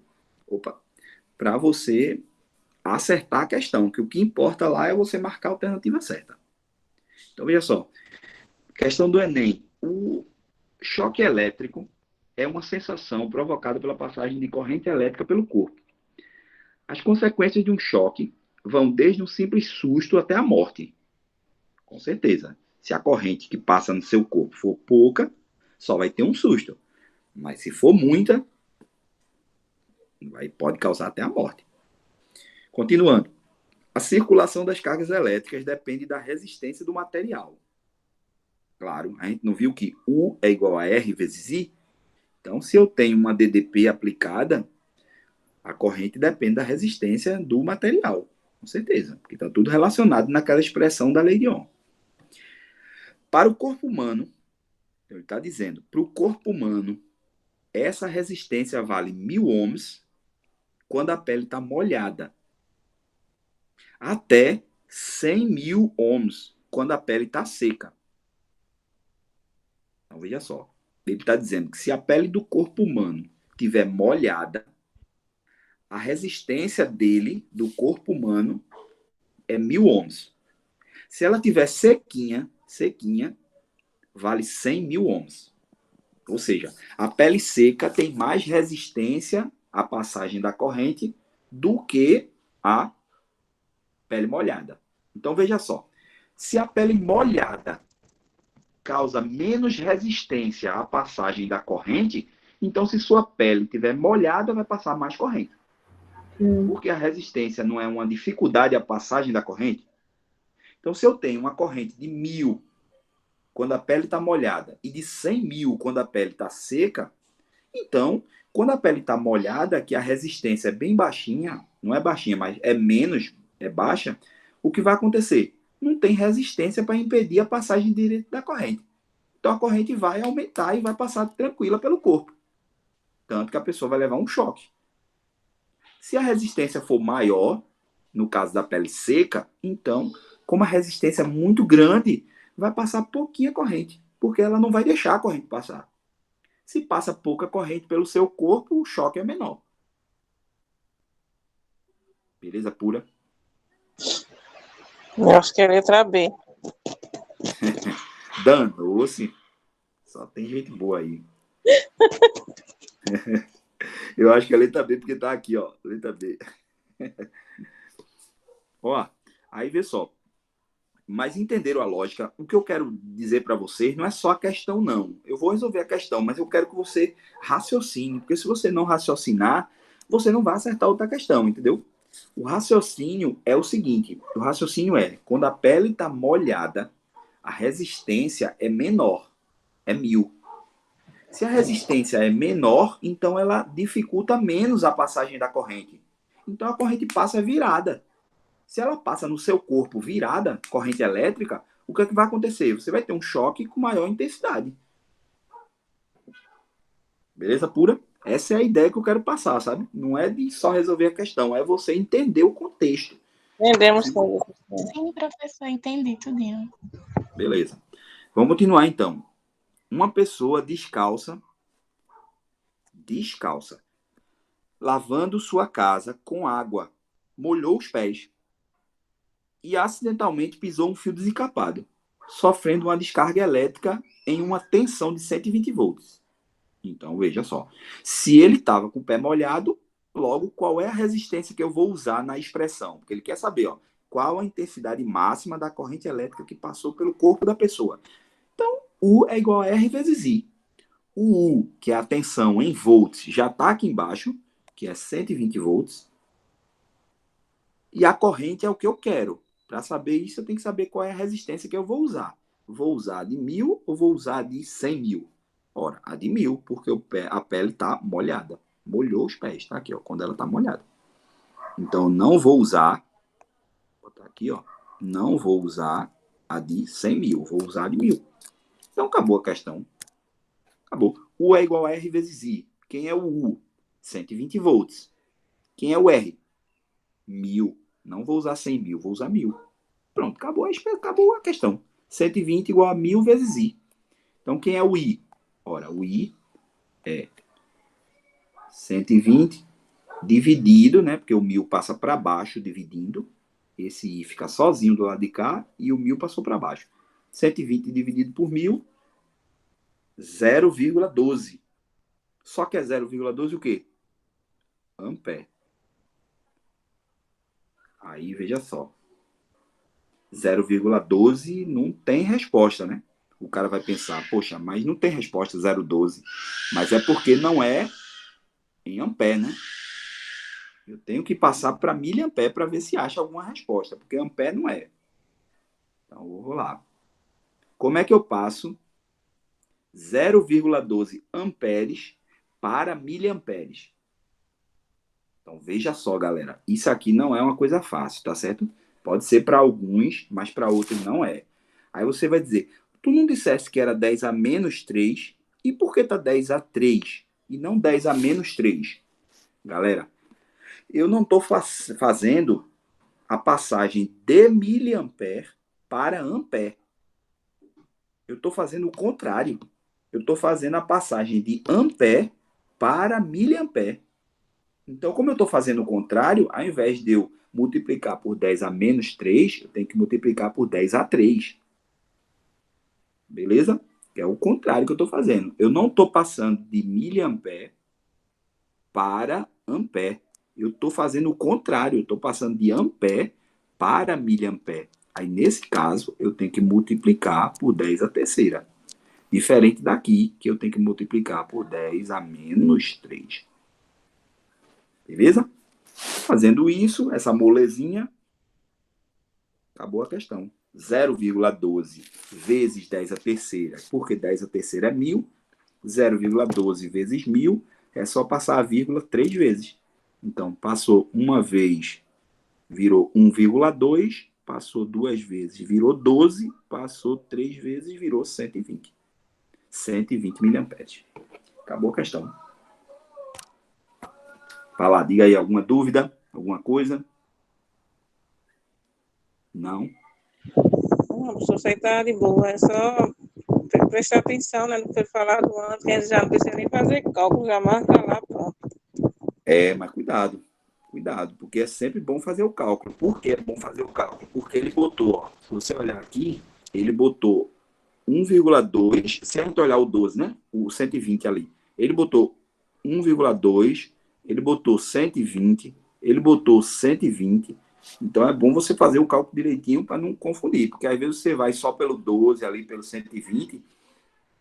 para você acertar a questão, que o que importa lá é você marcar a alternativa certa. Então, veja só, questão do Enem. O choque elétrico é uma sensação provocada pela passagem de corrente elétrica pelo corpo. As consequências de um choque vão desde um simples susto até a morte. Com certeza. Se a corrente que passa no seu corpo for pouca, só vai ter um susto. Mas se for muita, pode causar até a morte. Continuando. A circulação das cargas elétricas depende da resistência do material. Claro, a gente não viu que U é igual a R vezes I? Então, se eu tenho uma DDP aplicada, a corrente depende da resistência do material. Com certeza, porque está tudo relacionado naquela expressão da lei de Ohm. Para o corpo humano, ele está dizendo, para o corpo humano, essa resistência vale 1000 ohms quando a pele está molhada. Até 100.000 ohms quando a pele está seca. Então, veja só. Ele está dizendo que se a pele do corpo humano estiver molhada, a resistência dele, do corpo humano, é 1000 ohms. Se ela estiver sequinha, vale 100.000 ohms. Ou seja, a pele seca tem mais resistência à passagem da corrente do que a pele molhada. Então, veja só. Se a pele molhada causa menos resistência à passagem da corrente, então, se sua pele estiver molhada, vai passar mais corrente. Porque a resistência não é uma dificuldade à passagem da corrente. Então, se eu tenho uma corrente de 1000 quando a pele está molhada e de 100.000 quando a pele está seca, então, quando a pele está molhada, que a resistência é bem baixinha, não é baixinha, mas é menos, é baixa, o que vai acontecer? Não tem resistência para impedir a passagem direta da corrente. Então, a corrente vai aumentar e vai passar tranquila pelo corpo. Tanto que a pessoa vai levar um choque. Se a resistência for maior, no caso da pele seca, então, como a resistência é muito grande, vai passar pouquinha corrente, porque ela não vai deixar a corrente passar. Se passa pouca corrente pelo seu corpo, o choque é menor. Beleza pura? Eu acho que é a letra B. Danou-se. Só tem gente boa aí. Eu acho que é a letra B, porque tá aqui, ó. Letra B. Ó, aí vê só. Mas entenderam a lógica? O que eu quero dizer para vocês não é só a questão, não. Eu vou resolver a questão, mas eu quero que você raciocine, porque se você não raciocinar, você não vai acertar outra questão, entendeu? O raciocínio é o seguinte: o raciocínio é, quando a pele está molhada, a resistência é menor, é 1000. Se a resistência é menor, então ela dificulta menos a passagem da corrente. Então a corrente passa virada. Se ela passa no seu corpo virada, corrente elétrica, o que é que vai acontecer? Você vai ter um choque com maior intensidade. Beleza pura? Essa é a ideia que eu quero passar, sabe? Não é de só resolver a questão, é você entender o contexto. Entendemos tudo. Sim, professor, entendi tudinho. Beleza. Vamos continuar então. Uma pessoa descalça, lavando sua casa com água, molhou os pés e acidentalmente pisou um fio desencapado. sofrendo uma descarga elétrica em uma tensão de 120 volts. Então, veja só. Se ele estava com o pé molhado, logo, qual é a resistência que eu vou usar na expressão? Porque ele quer saber, ó, qual a intensidade máxima da corrente elétrica que passou pelo corpo da pessoa. Então, U é igual a R vezes I. O U, que é a tensão em volts, já está aqui embaixo, que é 120 volts. E a corrente é o que eu quero. Para saber isso, eu tenho que saber qual é a resistência que eu vou usar. Vou usar a de 1000 ou vou usar a de 100 mil? Ora, a de 1000, porque a pele está molhada. Molhou os pés, tá aqui, ó, quando ela está molhada. Então, não vou usar, vou botar aqui, ó, não vou usar a de 100 mil, vou usar a de 1000. Então, acabou a questão. Acabou. U é igual a R vezes I. Quem é o U? 120 volts. Quem é o R? 1000. Não vou usar 100 mil, vou usar 1000. Pronto, acabou a questão. 120 igual a 1000 vezes I. Então, quem é o I? Ora, o I é 120 dividido, né? Porque o 1000 passa para baixo, dividindo. Esse I fica sozinho do lado de cá e o 1000 passou para baixo. 120 dividido por 1000, 0,12. Só que é 0,12 o quê? Ampere. Aí, veja só. 0,12 não tem resposta, né? O cara vai pensar, poxa, mas não tem resposta 0,12. Mas é porque não é em ampere, né? Eu tenho que passar para miliampere para ver se acha alguma resposta, porque ampere não é. Então, vou lá. Como é que eu passo 0,12 amperes para miliamperes? Então, veja só, galera. Isso aqui não é uma coisa fácil, tá certo? Pode ser para alguns, mas para outros não é. Aí você vai dizer, tu não disseste que era 10 a menos 3? E por que tá 10 a 3 e não 10 a menos 3? Galera, eu não estou fazendo a passagem de miliampere para ampere. Eu estou fazendo o contrário. Eu estou fazendo a passagem de ampere para miliampere. Então, como eu estou fazendo o contrário, ao invés de eu multiplicar por 10 a menos 3, eu tenho que multiplicar por 10 a 3. Beleza? Que é o contrário que eu estou fazendo. Eu não estou passando de miliampere para ampere. Eu estou fazendo o contrário. Eu estou passando de ampere para miliampere. Aí, nesse caso, eu tenho que multiplicar por 10 a terceira. Diferente daqui, que eu tenho que multiplicar por 10 a menos 3. Beleza? Fazendo isso, essa molezinha, acabou a questão. 0,12 vezes 10 a terceira, porque 10 a terceira é 1000. 0,12 vezes 1000 é só passar a vírgula 3 vezes. Então, passou uma vez, virou 1,2. Passou 2 vezes, virou 12. Passou 3 vezes, virou 120. 120 miliamperes. Acabou a questão. Vai lá, diga aí alguma dúvida, alguma coisa? Não? Não, professor, isso aí tá de boa. É só prestar atenção, né, no que foi falado antes, que a gente já não precisa nem fazer cálculo, já marca lá, pronto. Mas cuidado. Cuidado, porque é sempre bom fazer o cálculo. Por que é bom fazer o cálculo? Porque ele botou, ó, se você olhar aqui, ele botou 1,2, se a gente olhar o 12, né? O 120 ali. Ele botou 1,2, ele botou 120, ele botou 120. Então é bom você fazer o cálculo direitinho para não confundir, porque às vezes você vai só pelo 12 ali, pelo 120,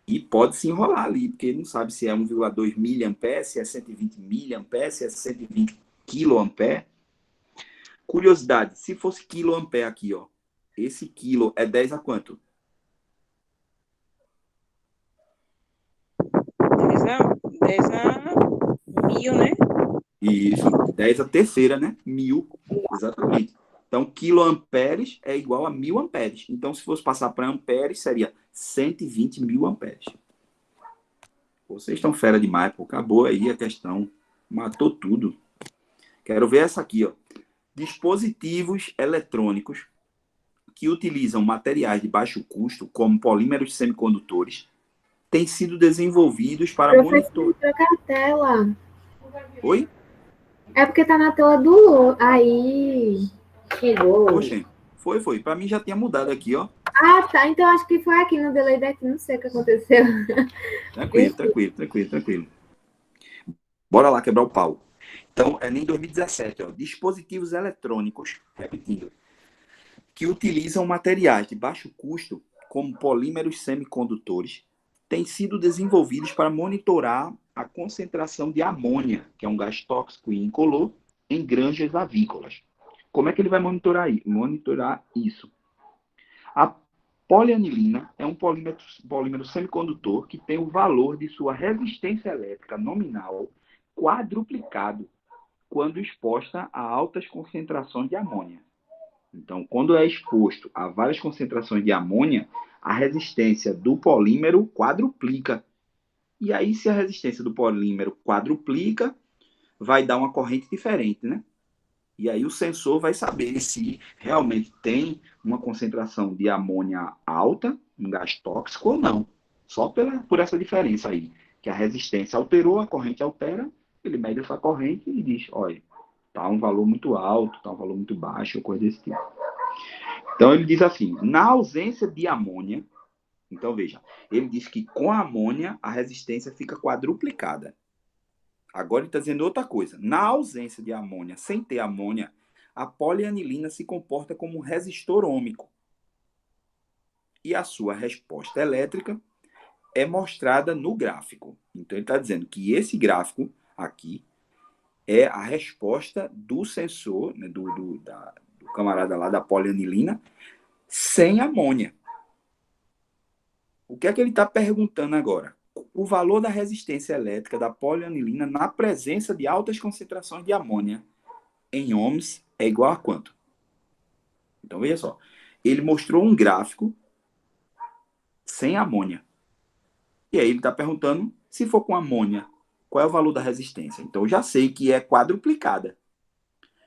e pode se enrolar ali, porque não sabe se é 1,2 miliampere, se é 120 miliampere, se é 120 quiloampere. Curiosidade, se fosse quiloampere aqui, ó, esse quilo é 10 a quanto? 10 a 1000, né? Isso, 10 a terceira, né? 1000, exatamente. Então, quiloamperes é igual a 1000 amperes. Então, se fosse passar para amperes, seria 120 mil amperes. Vocês estão fera demais, pô. Acabou aí a questão. Matou tudo. Quero ver essa aqui, ó. Dispositivos eletrônicos que utilizam materiais de baixo custo, como polímeros semicondutores, têm sido desenvolvidos para monitorar. Trocar a tela. Oi? É porque tá na tela do... Aí... Chegou. Poxa, foi. Para mim já tinha mudado aqui, ó. Ah, tá. Então acho que foi aqui no delay daqui, não sei o que aconteceu. Tranquilo. Bora lá quebrar o pau. Então, é em 2017, ó, dispositivos eletrônicos, repetindo, que utilizam materiais de baixo custo, como polímeros semicondutores, têm sido desenvolvidos para monitorar a concentração de amônia, que é um gás tóxico e incolor, em granjas avícolas. Como é que ele vai monitorar isso? A polianilina é um polímero semicondutor que tem o valor de sua resistência elétrica nominal quadruplicado quando exposta a altas concentrações de amônia. Então, quando é exposto a várias concentrações de amônia, a resistência do polímero quadruplica. E aí, se a resistência do polímero quadruplica, vai dar uma corrente diferente, né? E aí o sensor vai saber se realmente tem uma concentração de amônia alta, um gás tóxico ou não. Só por essa diferença aí, que a resistência alterou, a corrente altera, ele mede essa corrente e diz, olha, tá um valor muito alto, tá um valor muito baixo, coisa desse tipo. Então ele diz assim, na ausência de amônia, então veja, ele diz que com a amônia a resistência fica quadruplicada. Agora ele está dizendo outra coisa. Na ausência de amônia, sem ter amônia, a polianilina se comporta como um resistor ôhmico. E a sua resposta elétrica é mostrada no gráfico. Então ele está dizendo que esse gráfico aqui é a resposta do sensor, né, do camarada lá da polianilina, sem amônia. O que é que ele está perguntando agora? O valor da resistência elétrica da polianilina na presença de altas concentrações de amônia em ohms é igual a quanto? Então, veja só. Ele mostrou um gráfico sem amônia. E aí ele está perguntando, se for com amônia, qual é o valor da resistência? Então, eu já sei que é quadruplicada.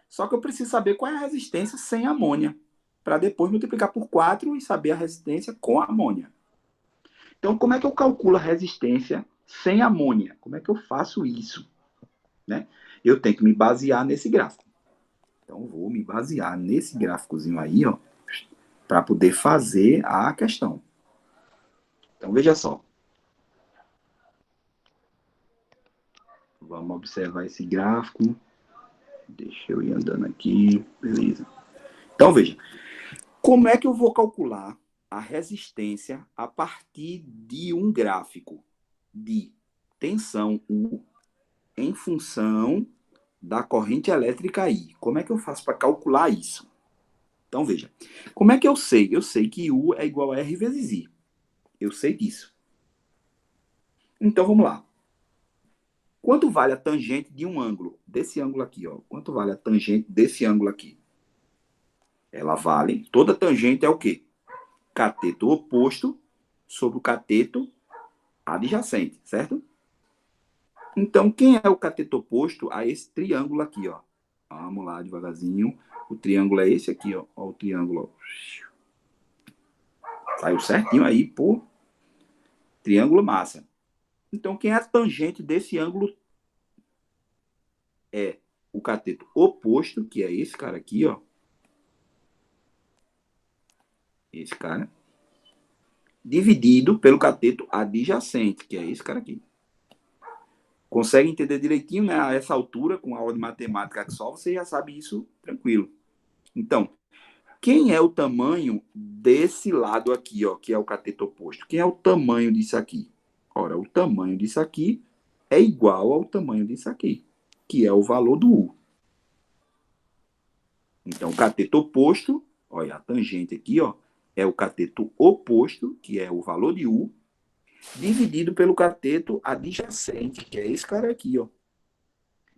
Só que eu preciso saber qual é a resistência sem amônia, para depois multiplicar por 4 e saber a resistência com amônia. Então, como é que eu calculo a resistência sem amônia? Como é que eu faço isso? Né? Eu tenho que me basear nesse gráfico. Então, vou me basear nesse gráficozinho aí, ó, para poder fazer a questão. Então, veja só. Vamos observar esse gráfico. Deixa eu ir andando aqui. Beleza. Então, veja. Como é que eu vou calcular a resistência a partir de um gráfico de tensão U em função da corrente elétrica I? Como é que eu faço para calcular isso? Então, veja. Como é que eu sei? Eu sei que U é igual a R vezes I. Eu sei disso. Então, vamos lá. Quanto vale a tangente de um ângulo? Desse ângulo aqui, ó. Quanto vale a tangente desse ângulo aqui? Ela vale... Toda tangente é o quê? Cateto oposto sobre o cateto adjacente, certo? Então, quem é o cateto oposto a esse triângulo aqui, ó? Vamos lá, devagarzinho. O triângulo é esse aqui, ó. Ó o triângulo, ó. Saiu certinho aí por triângulo massa. Então, quem é a tangente desse ângulo é o cateto oposto, que é esse cara aqui, ó. Esse cara. Dividido pelo cateto adjacente, que é esse cara aqui. Consegue entender direitinho, né? A essa altura, com a aula de matemática que só, você já sabe isso tranquilo. Então, quem é o tamanho desse lado aqui, ó, que é o cateto oposto? Quem é o tamanho disso aqui? Ora, o tamanho disso aqui é igual ao tamanho disso aqui, que é o valor do U. Então, o cateto oposto, olha, a tangente aqui, ó, é o cateto oposto, que é o valor de U, dividido pelo cateto adjacente, que é esse cara aqui, ó.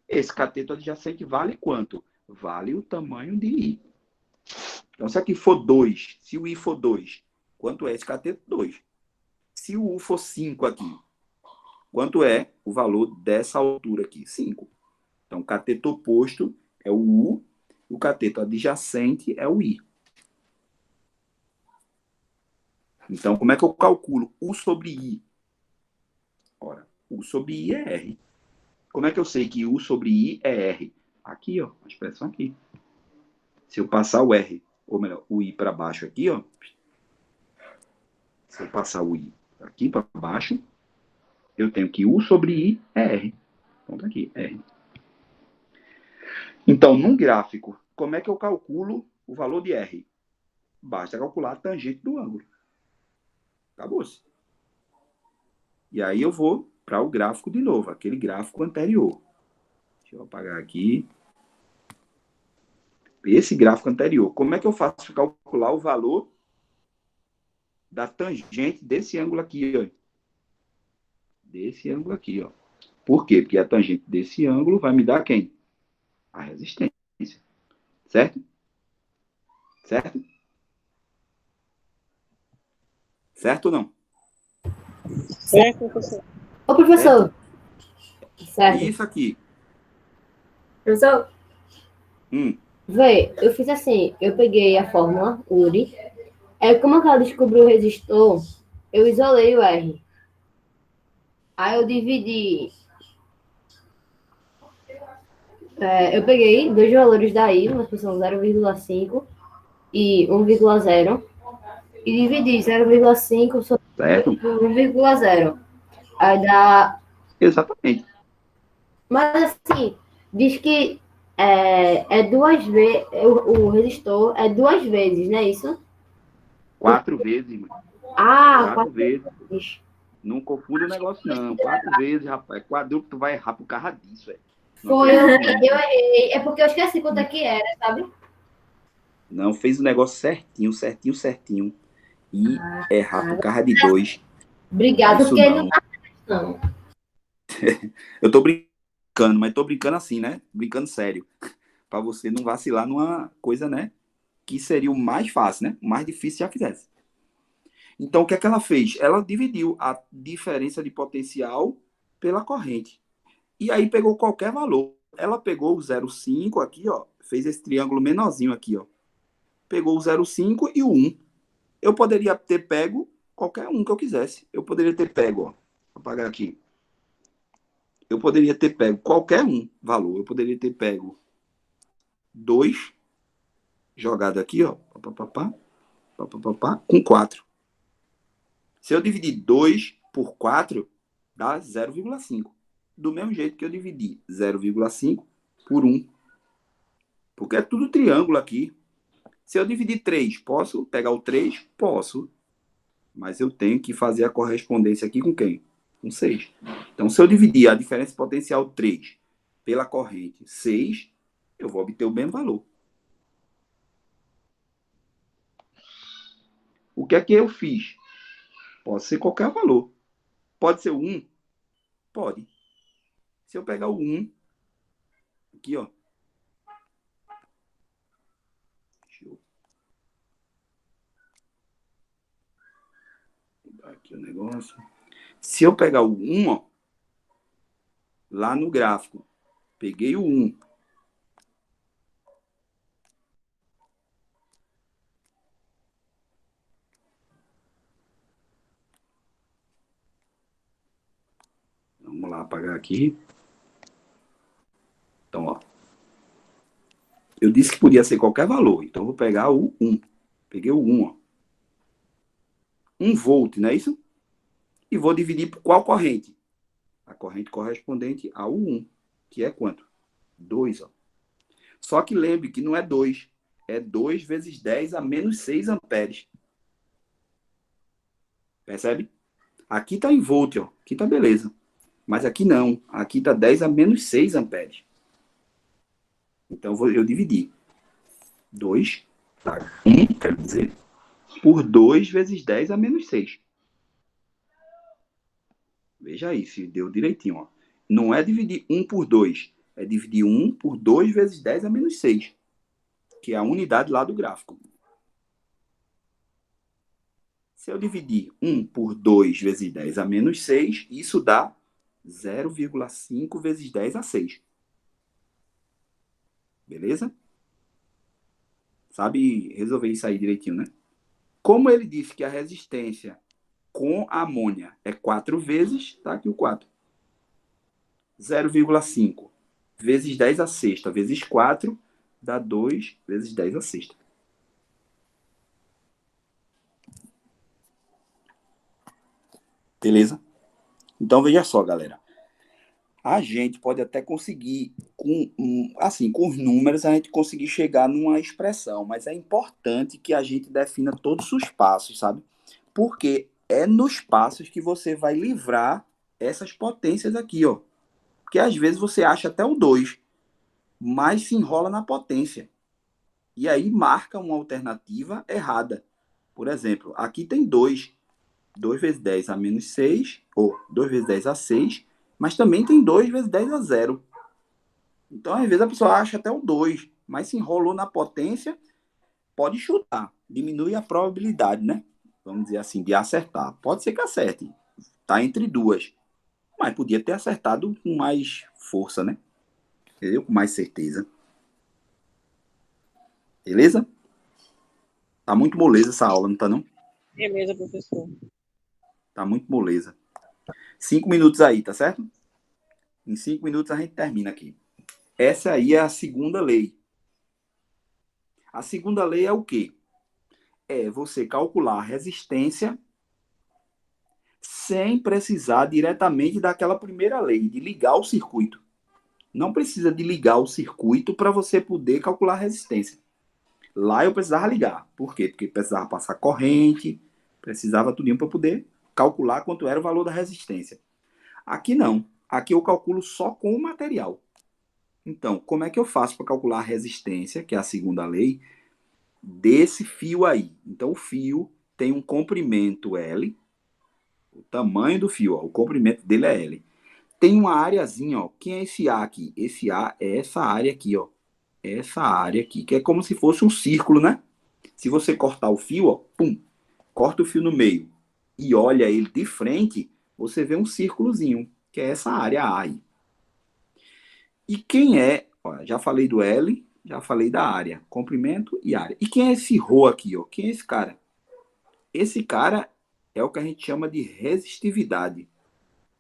Esse cateto adjacente vale quanto? Vale o tamanho de I. Então, se aqui for 2, se o I for 2, quanto é esse cateto? 2. Se o U for 5 aqui, quanto é o valor dessa altura aqui? 5. Então, o cateto oposto é o U, e o cateto adjacente é o I. Então, como é que eu calculo U sobre I? Ora, U sobre I é R. Como é que eu sei que U sobre I é R? Aqui, ó, a expressão aqui. Se eu passar o R, ou melhor, o I para baixo aqui, ó, Se eu passar o I aqui para baixo, eu tenho que U sobre I é R. Então tá aqui, R. Então, num gráfico, como é que eu calculo o valor de R? Basta calcular a tangente do ângulo. Acabou-se. E aí eu vou para o gráfico de novo, aquele gráfico anterior. Deixa eu apagar aqui. Esse gráfico anterior. Como é que eu faço para calcular o valor da tangente desse ângulo aqui, ó? Desse ângulo aqui, ó. Por quê? Porque a tangente desse ângulo vai me dar quem? A resistência. Certo? Certo? Certo ou não? Certo, professor. Ô, professor. Certo. Isso aqui. Professor, Hum. vê, eu fiz assim, eu peguei a fórmula URI, como ela descobriu o resistor, eu isolei o R. Aí eu dividi, eu peguei dois valores daí, uma expressão 0,5 e 1,0, e dividi 0,5 sobre Certo? 1,0. Aí dá. Exatamente. Mas assim, diz que é duas vezes, o resistor é duas vezes, não é isso? 4 vezes, irmão. Ah, 4 vezes. vezes. Não confunda o negócio, não. 4 vezes, rapaz. Quadruplo, tu vai errar por causa disso, velho. Foi, eu errei. É porque eu esqueci quanto é que era, sabe? Não, fez o negócio certinho, certinho, certinho. E errar por causa de 2. Obrigado, Isso porque não. não. Eu tô brincando, mas tô brincando assim, né? Brincando sério. Pra você não vacilar numa coisa, né? Que seria o mais fácil, né? O mais difícil já fizesse. Então, o que é que ela fez? Ela dividiu a diferença de potencial pela corrente. E aí pegou qualquer valor. Ela pegou o 0,5 aqui, ó. Fez esse triângulo menorzinho aqui, ó. Pegou o 0,5 e o 1. Eu poderia ter pego qualquer um que eu quisesse. Eu poderia ter pego, ó. Vou apagar aqui. Eu poderia ter pego qualquer um valor. Eu poderia ter pego 2 jogado aqui, ó. Com 4. Se eu dividir 2 por 4, dá 0,5. Do mesmo jeito que eu dividi 0,5 por 1. Porque é tudo triângulo aqui. Se eu dividir 3, posso pegar o 3? Posso. Mas eu tenho que fazer a correspondência aqui com quem? Com 6. Então, se eu dividir a diferença potencial 3 pela corrente 6, eu vou obter o mesmo valor. O que é que eu fiz? Pode ser qualquer valor. Pode ser o 1? Pode. Se eu pegar o 1, aqui, ó. Deixa eu mudar aqui o negócio. Se eu pegar o 1, ó, lá no gráfico, peguei o 1. Vamos lá apagar aqui. Então, ó. Eu disse que podia ser qualquer valor. Então, eu vou pegar o 1. Peguei o 1, ó. 1 volt, não é isso? E vou dividir por qual corrente? A corrente correspondente ao 1, que é quanto? 2, ó. Só que lembre que não é 2. É 2 vezes 10 a menos 6 amperes. Percebe? Aqui está em volt, ó. Aqui está beleza. Mas aqui não. Aqui está 10 a menos 6 amperes. Então, eu dividi. 2, tá? 1, quero dizer, por 2 vezes 10 a menos 6. Veja aí, se deu direitinho, ó. Não é dividir 1 por 2. É dividir 1 por 2 vezes 10 a menos 6. Que é a unidade lá do gráfico. Se eu dividir 1 por 2 vezes 10 a menos 6, isso dá 0,5 vezes 10 a 6. Beleza? Sabe resolver isso aí direitinho, né? Como ele disse que a resistência com a amônia é 4 vezes, tá aqui o 4. 0,5 vezes 10 a sexta vezes 4 dá 2 vezes 10 a sexta. Beleza? Então, veja só, galera. A gente pode até conseguir, com os números, a gente conseguir chegar numa expressão, mas é importante que a gente defina todos os passos, sabe? Porque é nos passos que você vai livrar essas potências aqui, ó. Porque às vezes você acha até o 2, mas se enrola na potência. E aí marca uma alternativa errada. Por exemplo, aqui tem 2. 2 vezes 10 a menos 6, ou 2 vezes 10 a 6, mas também tem 2 vezes 10 a 0. Então, às vezes, a pessoa acha até o 2, mas se enrolou na potência, pode chutar. Diminui a probabilidade, né? Vamos dizer assim, de acertar. Pode ser que acerte. Está entre duas. Mas podia ter acertado com mais força, né? Entendeu? Com mais certeza. Beleza? Tá muito moleza essa aula, não tá não? Beleza, professor. Tá muito moleza. 5 minutos aí, tá certo? Em 5 minutos a gente termina aqui. Essa aí é a segunda lei. A segunda lei é o quê? É você calcular a resistência sem precisar diretamente daquela primeira lei, de ligar o circuito. Não precisa de ligar o circuito para você poder calcular a resistência. Lá eu precisava ligar. Por quê? Porque precisava passar corrente, precisava tudinho para poder calcular quanto era o valor da resistência. Aqui não. Aqui eu calculo só com o material. Então, como é que eu faço para calcular a resistência, que é a segunda lei, desse fio aí? Então, o fio tem um comprimento L, o tamanho do fio, ó, o comprimento dele é L. Tem uma areazinha, ó. Quem é esse A aqui? Esse A é essa área aqui, ó. Essa área aqui, que é como se fosse um círculo, né? Se você cortar o fio, ó, pum, corta o fio no meio e olha ele de frente, você vê um círculozinho, que é essa área A aí. E quem é, ó, já falei do L, já falei da área, comprimento e área. E quem é esse ρ aqui, ó? Quem é esse cara? Esse cara é o que a gente chama de resistividade.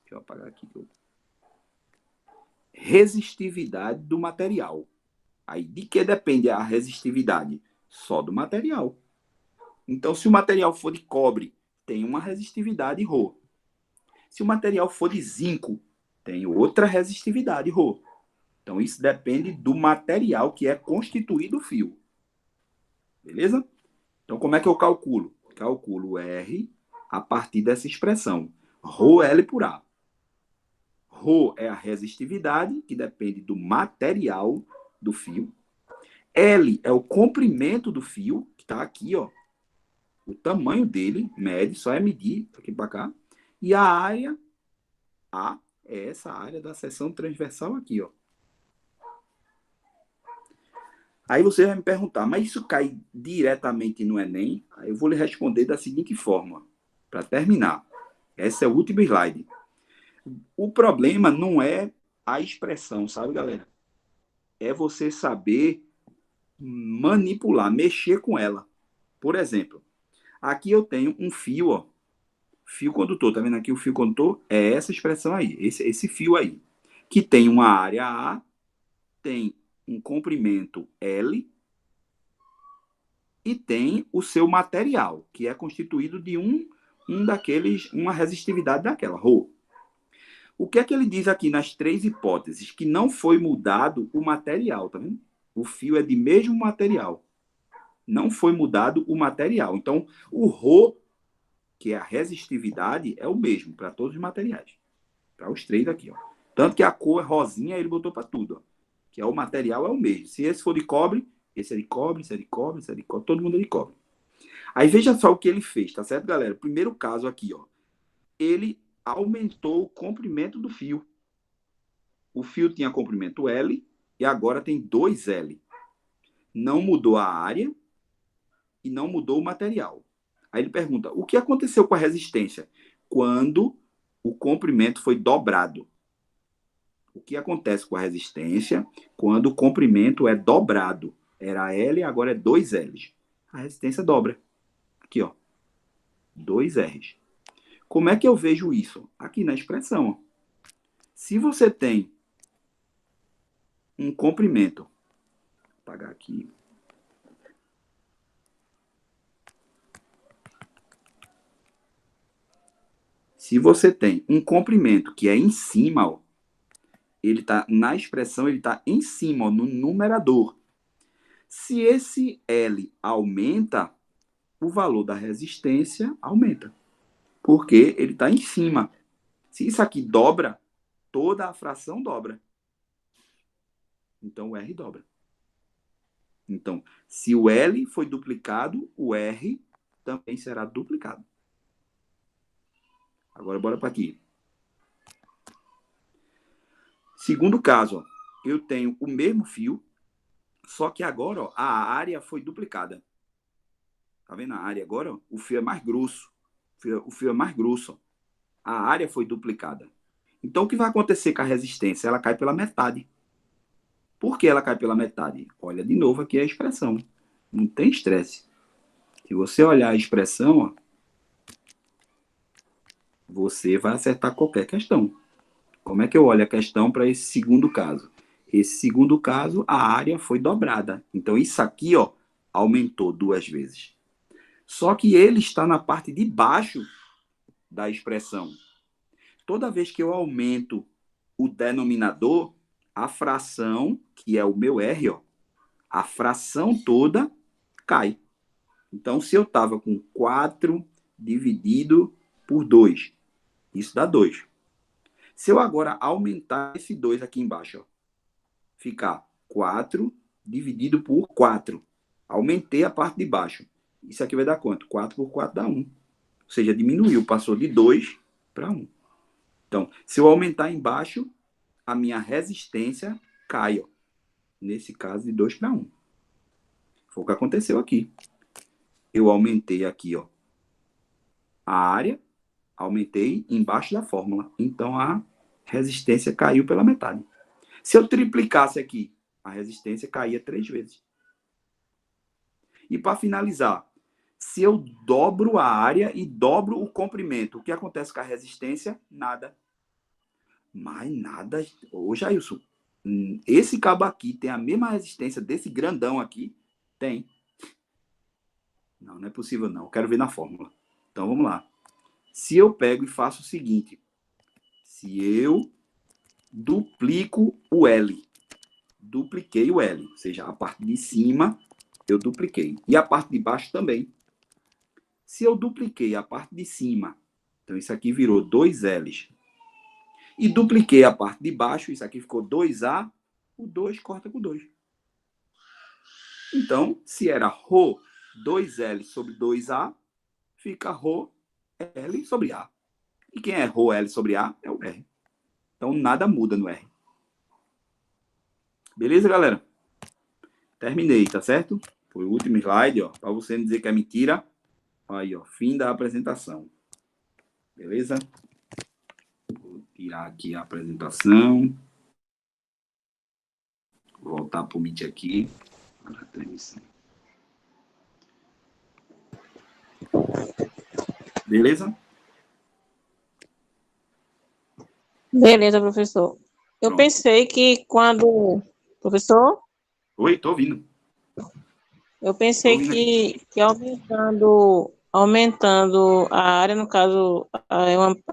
Deixa eu apagar aqui. Resistividade do material. Aí, de que depende a resistividade? Só do material. Então, se o material for de cobre, tem uma resistividade ρ. Se o material for de zinco, tem outra resistividade ρ. Então, isso depende do material que é constituído o fio. Beleza? Então, como é que eu calculo? Calculo R a partir dessa expressão. ρL por A. Rho é a resistividade, que depende do material do fio. L é o comprimento do fio, que está aqui, ó. O tamanho dele, mede, só é medir, aqui para cá. E a área, A, é essa área da seção transversal aqui, ó. Aí você vai me perguntar, mas isso cai diretamente no Enem? Aí eu vou lhe responder da seguinte forma, para terminar. Esse é o último slide. O problema não é a expressão, sabe, galera? É você saber manipular, mexer com ela. Por exemplo, aqui eu tenho um fio, ó, fio condutor, tá vendo aqui o fio condutor? É essa expressão aí, esse fio aí, que tem uma área A, tem um comprimento L e tem o seu material, que é constituído de uma resistividade daquela, ρ. O que é que ele diz aqui nas três hipóteses? Que não foi mudado o material, tá vendo? O fio é de mesmo material. Não foi mudado o material. Então, o ρ, que é a resistividade, é o mesmo para todos os materiais. Para os três aqui, ó. Tanto que a cor é rosinha, ele botou para tudo, ó. Que é o material é o mesmo. Se esse for de cobre, esse é de cobre, esse é de cobre, esse é de cobre, todo mundo é de cobre. Aí veja só o que ele fez, tá certo, galera? Primeiro caso aqui, ó. Ele aumentou o comprimento do fio. O fio tinha comprimento L e agora tem 2L. Não mudou a área e não mudou o material. Aí ele pergunta, o que aconteceu com a resistência? Quando o comprimento foi dobrado. O que acontece com a resistência quando o comprimento é dobrado? Era L, agora é 2L. A resistência dobra. Aqui, ó. 2R. Como é que eu vejo isso? Aqui na expressão. Ó. Se você tem um comprimento, vou apagar aqui. Se você tem um comprimento que é em cima, ó, ele está na expressão, ele está em cima, ó, no numerador. Se esse L aumenta, o valor da resistência aumenta, porque ele está em cima. Se isso aqui dobra, toda a fração dobra. Então, o R dobra. Então, se o L foi duplicado, o R também será duplicado. Agora, bora para aqui. Segundo caso, ó, eu tenho o mesmo fio, só que agora ó, a área foi duplicada. Tá vendo a área agora? Ó? O fio é mais grosso. O fio é mais grosso. Ó. A área foi duplicada. Então, o que vai acontecer com a resistência? Ela cai pela metade. Por que ela cai pela metade? Olha de novo aqui a expressão. Não tem estresse. Se você olhar a expressão, ó, você vai acertar qualquer questão. Como é que eu olho a questão para esse segundo caso? Esse segundo caso, a área foi dobrada. Então, isso aqui ó, aumentou 2 vezes. Só que ele está na parte de baixo da expressão. Toda vez que eu aumento o denominador, a fração, que é o meu R, ó, a fração toda cai. Então, se eu estava com 4 dividido por 2, isso dá 2. Se eu agora aumentar esse 2 aqui embaixo, ó, ficar 4 dividido por 4. Aumentei a parte de baixo. Isso aqui vai dar quanto? 4 por 4 dá 1. Ou seja, diminuiu, passou de 2 para 1. Então, se eu aumentar embaixo, a minha resistência cai. Ó. Nesse caso, de 2 para 1. Foi o que aconteceu aqui. Eu aumentei aqui ó, a área, aumentei embaixo da fórmula. Então, a resistência caiu pela metade. Se eu triplicasse aqui, a resistência caía 3 vezes. E para finalizar, se eu dobro a área e dobro o comprimento, o que acontece com a resistência? Nada. Mas nada. Ô, Jailson, esse cabo aqui tem a mesma resistência desse grandão aqui? Tem. Não, não é possível não. Eu quero ver na fórmula. Então, vamos lá. Se eu pego e faço o seguinte. Se eu duplico o L. Dupliquei o L. Ou seja, a parte de cima eu dupliquei. E a parte de baixo também. Se eu dupliquei a parte de cima, então isso aqui virou 2 L's. E dupliquei a parte de baixo, isso aqui ficou 2A, o 2 corta com 2. Então, se era Rho 2L sobre 2A, fica Rho L sobre A. E quem é Rho L sobre A é o R. Então, nada muda no R. Beleza, galera? Terminei, tá certo? Foi o último slide, ó, para você não dizer que é mentira. Aí, ó, fim da apresentação. Beleza? Vou tirar aqui a apresentação. Vou voltar para o Meet aqui. Para a transmissão. Beleza? Beleza, professor. Eu Pronto. pensei que quando... Professor? Oi, tô ouvindo. Eu pensei Tô ouvindo que aumentando a área, no caso,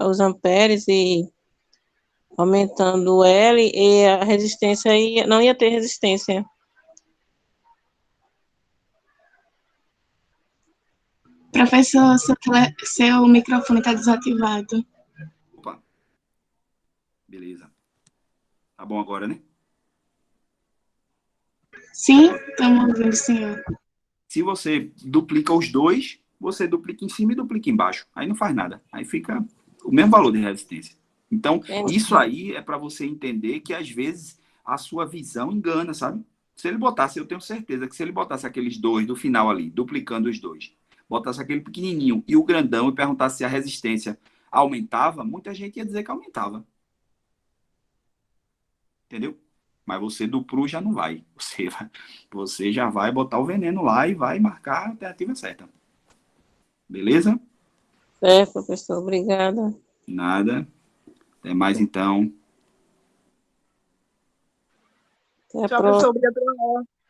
os amperes e aumentando o L, e a resistência não ia ter resistência. Professor, seu microfone está desativado. Opa. Beleza. Tá bom agora, né? Sim, estamos ouvindo, senhor. Se você duplica os dois, você duplica em cima e duplica embaixo. Aí não faz nada. Aí fica o mesmo valor de resistência. Então, isso aí é para você entender que, às vezes, a sua visão engana, sabe? Se ele botasse, eu tenho certeza que se ele botasse aqueles dois do final ali, duplicando os dois, botasse aquele pequenininho e o grandão e perguntasse se a resistência aumentava, muita gente ia dizer que aumentava. Entendeu? Mas você do PRU já não vai. Você já vai botar o veneno lá e vai marcar a alternativa certa. Beleza? Certo, professor. Obrigada. Nada. Até mais então. Até a Tchau, próxima. professor. Obrigado pela aula.